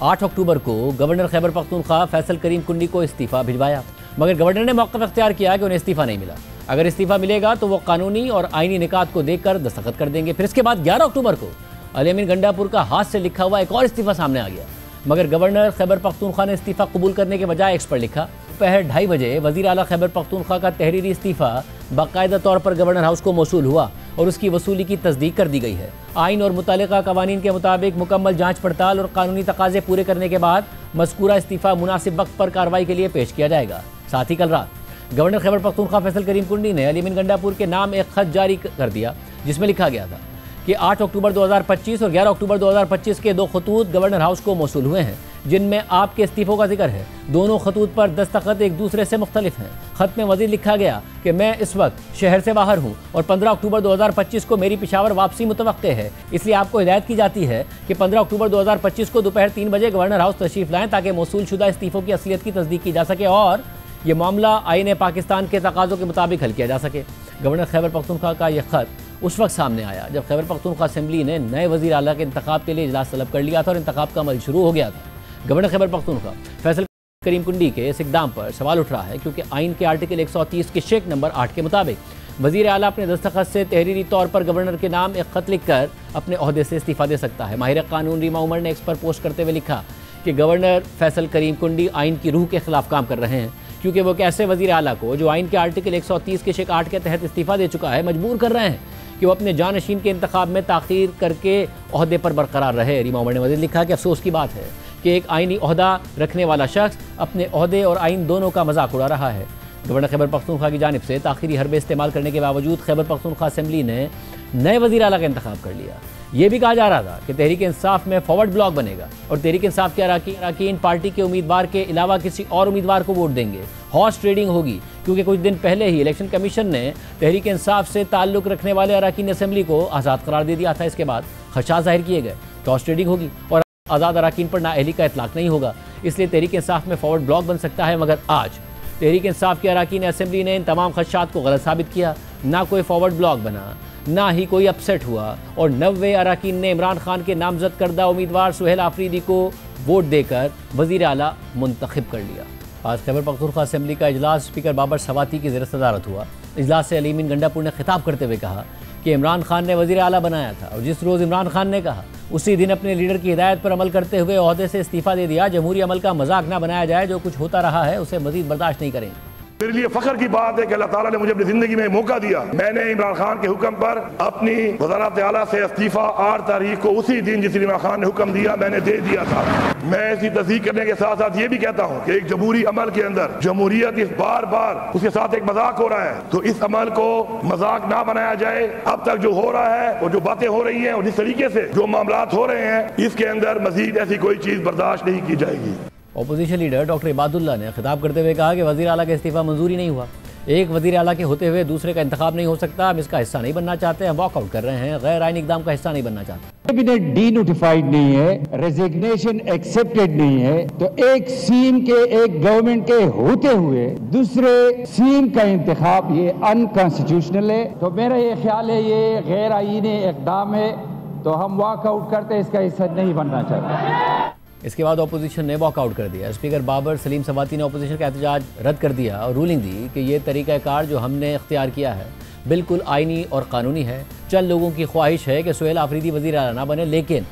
8 अक्टूबर को गवर्नर खैबर पख्तूनख्वा फैसल करीम कुंडी को इस्तीफा भिजवाया, मगर गवर्नर ने मौक़िफ़ अख्तियार किया कि उन्हें इस्तीफा नहीं मिला। अगर इस्तीफा मिलेगा तो वो कानूनी और आईनी निकात को देखकर दस्तखत कर देंगे। फिर इसके बाद 11 अक्टूबर को अली अमीन गंडापुर का हाथ से लिखा हुआ एक और इस्तीफा सामने आ गया, मगर गवर्नर खैबर पख्तूनख्वा ने इस्तीफा कबूल करने के बजाय एक्स पर लिखा। दोपहर 2:30 बजे वज़ीर आला खैबर पख्तूनख्वा का तहरीरी इस्तीफा बाकायदा तौर पर गवर्नर हाउस को मौसूल हुआ और उसकी वसूली की तस्दीक कर दी गई है। आइन और मुतालिका कवानीन के मुताबिक मुकम्मल जाँच पड़ताल और कानूनी तकाजे पूरे करने के बाद मज़कूरा इस्तीफा मुनासिब वक्त पर कार्रवाई के लिए पेश किया जाएगा। साथ ही कल रात गवर्नर खैबर पख्तूनख्वा फैसल करीम कुंडी ने अली अमीन गंडापुर के नाम एक खत जारी कर दिया, जिसमें लिखा गया था कि 8 अक्टूबर 2025 और 11 अक्टूबर 2025 के 2 खतूत गवर्नर हाउस को मौसूल हुए हैं, जिनमें आपके इस्तीफों का जिक्र है। दोनों खतूत पर दस्तखत एक दूसरे से मुख्तलिफ हैं। खत में मज़ीद लिखा गया कि मैं इस वक्त शहर से बाहर हूँ और 15 अक्टूबर 2025 को मेरी पेशावर वापसी मुतवक्के है, इसलिए आपको हिदायत की जाती है कि 15 अक्टूबर 2025 को दोपहर 3 बजे गवर्नर हाउस तशरीफ़ लाएँ ताकि मौसूल शुदा इस्तीफ़ों की असलियत की तस्दीक की जा सके और ये मामला आईन पाकिस्तान के तकाज़ों के मुताबिक हल किया जा सके। गवर्नर खैबर पख्तूनख्वा का यह खत उस वक्त सामने आया जब खैबर पख्तूनख्वा असेंबली ने नए वज़ीर आला के इंतखाब के लिए इजलास तलब कर लिया था और इंतखाब का अमल शुरू हो गया था। गवर्नर खैबर पख्तूनख्वा फैसल करीम कुंडी के इस इक़दाम पर सवाल उठ रहा है क्योंकि आइन के आर्टिकल 130 के शेक नंबर 8 के मुताबिक वज़ीर आला अपने दस्तखत से तहरीरी तौर पर गवर्नर के नाम एक खत लिख कर अपने ओहदे से इस्तीफ़ा दे सकता है। माहिर कानून रीमा उमर ने एक्स पर पोस्ट करते हुए लिखा कि गवर्नर फैसल करीम कुंडी आइन की रूह के खिलाफ काम कर रहे हैं, क्योंकि वो कैसे वज़ीर आला को जो आइन के आर्टिकल 130 के शेक 8 के तहत इस्तीफ़ा दे चुका है मजबूर कर रहे हैं कि वो अपने जानशीन के इंतखाब में ताख़ीर करके ओहदे पर बरकरार रहे। रीमा उमर ने मज़ीद लिखा कि अफसोस की बात है कि एक आइनी ओहदा रखने वाला शख्स अपने ओहदे और आइन दोनों का मजाक उड़ा रहा है। गवर्नर खैबर पख्तूनख्वा की जानिब से ताख़ीरी हरबे इस्तेमाल करने के बावजूद खैबर पख्तूनख्वा असेंबली ने नए वज़ीर आला का इंतखाब कर लिया। ये भी कहा जा रहा था कि तहरीक इंसाफ में फॉरवर्ड ब्लॉक बनेगा और तहरीक इंसाफ के अरकान पार्टी के उम्मीदवार के अलावा किसी और उम्मीदवार को वोट देंगे। हॉर्स ट्रेडिंग होगी, क्योंकि कुछ दिन पहले ही इलेक्शन कमीशन ने तहरीक इंसाफ से ताल्लुक़ रखने वाले अरकान असेंबली को आज़ाद करार दे दिया था। इसके बाद खदशात जाहिर किए गए, हॉर्स ट्रेडिंग होगी और आज़ाद अरकान पर नाअहली का इतलाक़ नहीं होगा, इसलिए तहरीक इंसाफ में फॉरवर्ड ब्लॉक बन सकता है। मगर आज तहरीक इंसाफ के अरकान असेंबली ने इन तमाम खदशात को गलत साबित किया। ना कोई फॉरवर्ड ब्लॉक बना, ना ही कोई अपसेट हुआ और 90 अरकान ने इमरान खान के नामजद करदा उम्मीदवार सुहेल आफरीदी को वोट देकर वज़ीर आला मुंतखब कर लिया। आज खैबर पख्तूनख्वा असेंबली का इजलास स्पीकर बाबर सवाती की ज़ेर सदारत हुआ। इजलास से अली अमीन गंडापुर ने खिताब करते हुए कहा कि इमरान खान ने वज़ीर आला बनाया था और जिस रोज़ इमरान खान ने कहा उसी दिन अपने लीडर की हिदायत पर अमल करते हुए ओहदे से इस्तीफ़ा दे दिया। जमहूरी अमल का मजाक ना बनाया जाए, जो कुछ होता रहा है उसे मज़ीद बर्दाश्त नहीं करेंगे। मेरे लिए फख्र की बात है कि अल्लाह ताला ने मुझे अपनी जिंदगी में मौका दिया। मैंने इमरान खान के हुक्म पर अपनी वज़ारत आला से इस्तीफा 8 तारीख को उसी दिन जिस दिन इमरान खान ने हुक्म दिया मैंने दे दिया था। मैं इसी तस्दीक करने के साथ साथ ये भी कहता हूँ कि एक जमहूरी अमल के अंदर जमहूरियत इस बार बार उसके साथ एक मजाक हो रहा है, तो इस अमल को मजाक ना बनाया जाए। अब तक जो हो रहा है और जो बातें हो रही हैं और जिस तरीके से जो मामलात हो रहे हैं, इसके अंदर मजीद ऐसी कोई चीज़ बर्दाश्त नहीं की जाएगी। अपोजिशन लीडर डॉक्टर इबादुल्ला ने खिताब करते हुए कहा कि वज़ीर आला का इस्तीफ़ा मंजूरी नहीं हुआ। एक वज़ीर आला के होते हुए दूसरे का इंतखाब नहीं हो सकता। हम इसका हिस्सा नहीं बनना चाहते, हम वॉकआउट कर रहे हैं, गैर आईनी इक़दाम का हिस्सा नहीं बनना चाहते। कैबिनेट डी नोटिफाइड नहीं है, रेजिग्नेशन एक्सेप्टेड नहीं है, तो एक सीएम के एक गवर्नमेंट के होते हुए दूसरे सीएम का इंतखाब ये अनकॉन्स्टिट्यूशनल है। तो मेरा ये ख्याल है ये गैर आईनी इक़दाम है, तो हम वॉकआउट करते, इसका हिस्सा नहीं बनना चाहते। इसके बाद अपोजिशन ने वॉकआउट कर दिया। स्पीकर बाबर सलीम सवाती ने अपोजिशन का एहतजाज रद्द कर दिया और रूलिंग दी कि ये तरीक़ाकार जो हमने इख्तियार किया है बिल्कुल आइनी और कानूनी है। चंद लोगों की ख्वाहिश है कि सुहेल आफरीदी वज़ीर आला ना बने, लेकिन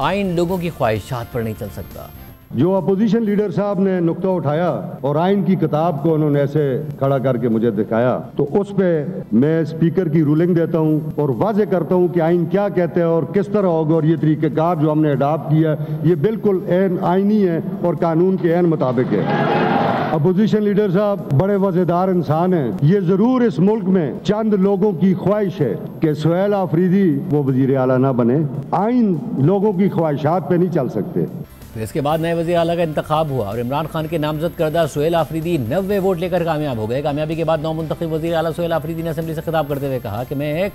आइन लोगों की ख्वाहिशात पर नहीं चल सकता। जो अपोजिशन लीडर साहब ने नुक्ता उठाया और आइन की किताब को उन्होंने ऐसे खड़ा करके मुझे दिखाया, तो उस पे मैं स्पीकर की रूलिंग देता हूं और वाजे करता हूं कि आइन क्या कहते हैं और किस तरह होगा, और ये तरीक़ेकार जो हमने अडॉप्ट किया ये बिल्कुल ऐन आइनी है और कानून के ऐन मुताबिक है। अपोजिशन लीडर साहब बड़े वज़ेदार इंसान हैं। ये जरूर इस मुल्क में चंद लोगों की ख्वाहिश है कि सुहेल आफरीदी वो वजीर आला ना बने। आइन लोगों की ख्वाहिशात पे नहीं चल सकते। इसके बाद नए वज़ीर आला का इंतखाब हुआ और इमरान खान के नामजद करदा सुहेल आफरीदी 90 वोट लेकर कामयाब हो गए। कामयाबी के बाद नौ मुंतखब वज़ीर आला सुहेल आफरीदी ने असेंबली से खिताब करते हुए कहा कि मैं एक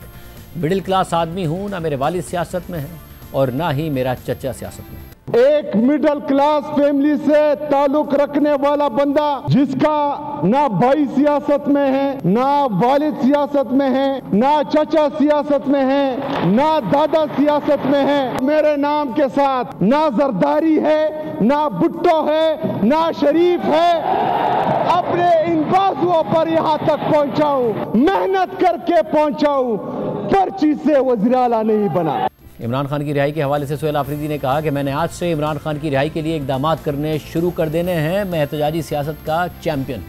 मिडिल क्लास आदमी हूँ, ना मेरे वालिद सियासत में है और ना ही मेरा चचा सियासत में। एक मिडिल क्लास फैमिली से ताल्लुक रखने वाला बंदा जिसका ना भाई सियासत में है, ना वालिद सियासत में है, ना चचा सियासत में है, ना दादा सियासत में है। मेरे नाम के साथ ना जरदारी है, ना भुट्टो है, ना शरीफ है। अपने इन बाजुओं पर यहाँ तक पहुँचा हूँ, मेहनत करके पहुँचा हूँ, पर्ची से वज़ीर आला नहीं बना। इमरान खान की रिहाई के हवाले से सुहेल आफरीदी ने कहा कि मैंने आज से इमरान खान की रिहाई के लिए इकदाम करने शुरू कर देने हैं। मैं एहतजाजी सियासत का चैंपियन,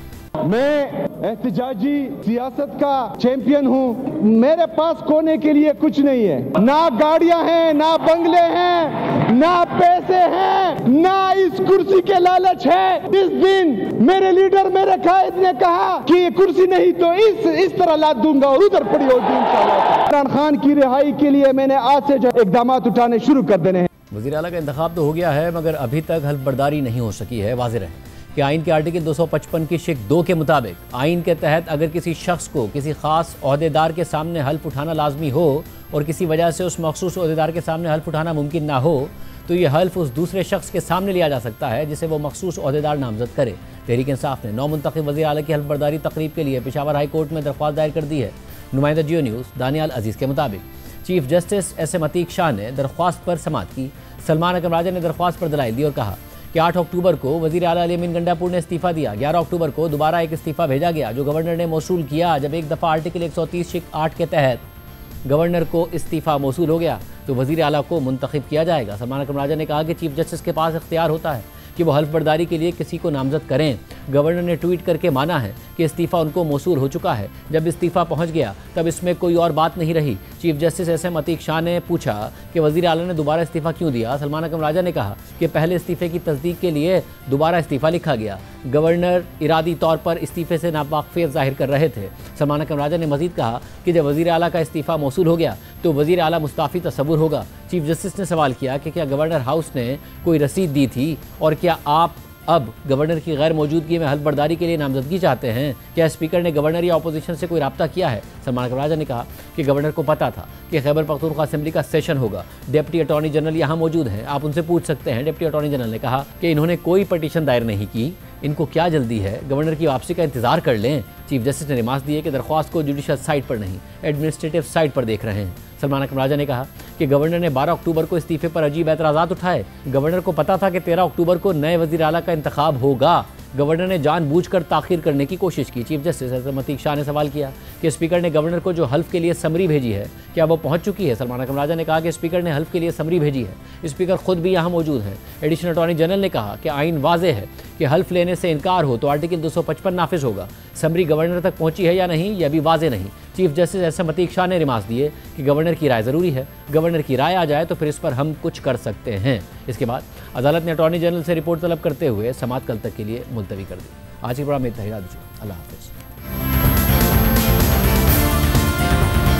मैं एहतजाजी सियासत का चैंपियन हूँ। मेरे पास खोने के लिए कुछ नहीं है, ना गाड़ियाँ हैं, ना बंगले हैं, ना पैसे हैं, ना इस कुर्सी के लालच है। इस दिन मेरे लीडर मेरे कायद ने कहा कि ये कुर्सी नहीं तो इस तरह लाद दूंगा और उधर पड़ी होगी इंशाल्लाह। इमरान खान की रिहाई के लिए मैंने आज से जो इकदाम उठाने शुरू कर देने हैं। वज़ीर आला का इंतखाब तो हो गया है मगर अभी तक हल्फ बर्दारी नहीं हो सकी है। वाज़ेह है कि आइन के आर्टिकल 255 की शिक 2 के मुताबिक आइन के तहत अगर किसी शख्स को किसी खास ओहदेदार के सामने हल्फ उठाना लाजमी हो और किसी वजह से उस मखसूस ओहदेदार के सामने हल्फ उठाना मुमकिन ना हो तो ये हल्फ उस दूसरे शख्स के सामने लिया जा सकता है जिसे वो मखसूस ओहदेदार नामजद करे। तहरीक इंसाफ ने 9 मुंतखब वज़ीर आला की हल्फ बर्दारी तकरीब के लिए पेशावर हाई कोर्ट में दरख्वास्त दायर कर दी है। नुमाइंदा जियो न्यूज़ दानियाल अजीज़ के मुताबिक chief justice SM Atiq Shah ने दरख्वास्त पर समाअत की। सलमान अकरम राजा ने दरख्वास्त पर दलाइल दी और कहा कि 8 अक्टूबर को वज़ीर आला अली अमीन गंडापुर ने इस्तीफ़ा दिया। 11 अक्टूबर को दोबारा एक इस्तीफ़ा भेजा गया जो गवर्नर ने मौसूल किया। जब एक दफ़ा आर्टिकल 130(8) के तहत गवर्नर को इस्तीफ़ा मौसूल हो गया तो वज़ीर आला को मुंतखब किया जाएगा। सलमान अकरम राजा ने कहा कि चीफ जस्टिस के पास इख्तियार होता है कि वो हल्फ बर्दारी के लिए किसी को नामजद करें। गवर्नर ने ट्वीट करके माना है कि इस्तीफ़ा उनको मौसूल हो चुका है। जब इस्तीफ़ा पहुंच गया तब इसमें कोई और बात नहीं रही। Chief justice SM Atiq Shah ने पूछा कि वज़ीर आला ने दोबारा इस्तीफ़ा क्यों दिया। सलमान अकरम राजा ने कहा कि पहले इस्तीफ़े की तस्दीक के लिए दोबारा इस्तीफ़ा लिखा गया। गवर्नर इरादी तौर पर इस्तीफ़े से नावाक़िफ़ियत ज़ाहिर कर रहे थे। सलमान अकरम राजा ने मज़ीद कहा कि जब वज़ीर आला का इस्तीफ़ा मौसूल हो गया तो वज़ीर आला मुस्ताफ़ी तस्वुर होगा। चीफ जस्टिस ने सवाल किया कि क्या गवर्नर हाउस ने कोई रसीद दी थी और क्या आप अब गवर्नर की गैर मौजूदगी में हल्फ बर्दारी के लिए नामजदगी चाहते हैं। क्या स्पीकर ने गवर्नर या अपोजिशन से कोई रब्ता किया है। सलमान अकरम राजा ने कहा कि गवर्नर को पता था कि खैबर पख्तूनख्वा असेंबली का सेशन होगा। डिप्टी अटॉर्नी जनरल यहाँ मौजूद हैं, आप उनसे पूछ सकते हैं। डिप्टी अटॉर्नी जनरल ने कहा कि इन्होंने कोई पटिशन दायर नहीं की, इनको क्या जल्दी है, गवर्नर की वापसी का इंतजार कर लें। चीफ जस्टिस ने रिमार्क्स दिए कि दरख्वास्त को जुडिशल साइट पर नहीं एडमिनिस्ट्रेटिव साइट पर देख रहे हैं। सलमान अकरम राजा ने कहा कि गवर्नर ने 12 अक्टूबर को इस्तीफे पर अजीब एतराज़ात उठाए। गवर्नर को पता था कि 13 अक्टूबर को नए वज़ीर आला का इंतखाब होगा। गवर्नर ने जानबूझकर ताख़ीर करने की कोशिश की। Chief justice SM Atiq Shah ने सवाल किया कि स्पीकर ने गवर्नर को जो हल्फ के लिए समरी भेजी है क्या वो पहुंच चुकी है। सलमान अकरम राजा ने कहा कि स्पीकर ने हल्फ के लिए समरी भेजी है, स्पीकर खुद भी यहाँ मौजूद हैं। एडिशनल अटॉर्नी जनरल ने कहा कि आइन वाज़ेह है कि हल्फ लेने से इनकार हो तो आर्टिकल 255 नाफिज होगा। समरी गवर्नर तक पहुंची है या नहीं यह भी वाज़ेह नहीं। Chief justice SM Atiq Shah ने रिमार्क्स दिए कि गवर्नर की राय ज़रूरी है, गवर्नर की राय आ जाए तो फिर इस पर हम कुछ कर सकते हैं। इसके बाद अदालत ने अटॉर्नी जनरल से रिपोर्ट तलब करते हुए समाअत कल तक के लिए मुलतवी कर दी। आज की प्रोग्राम में इतना ही। अल्लाह हाफ़िज़।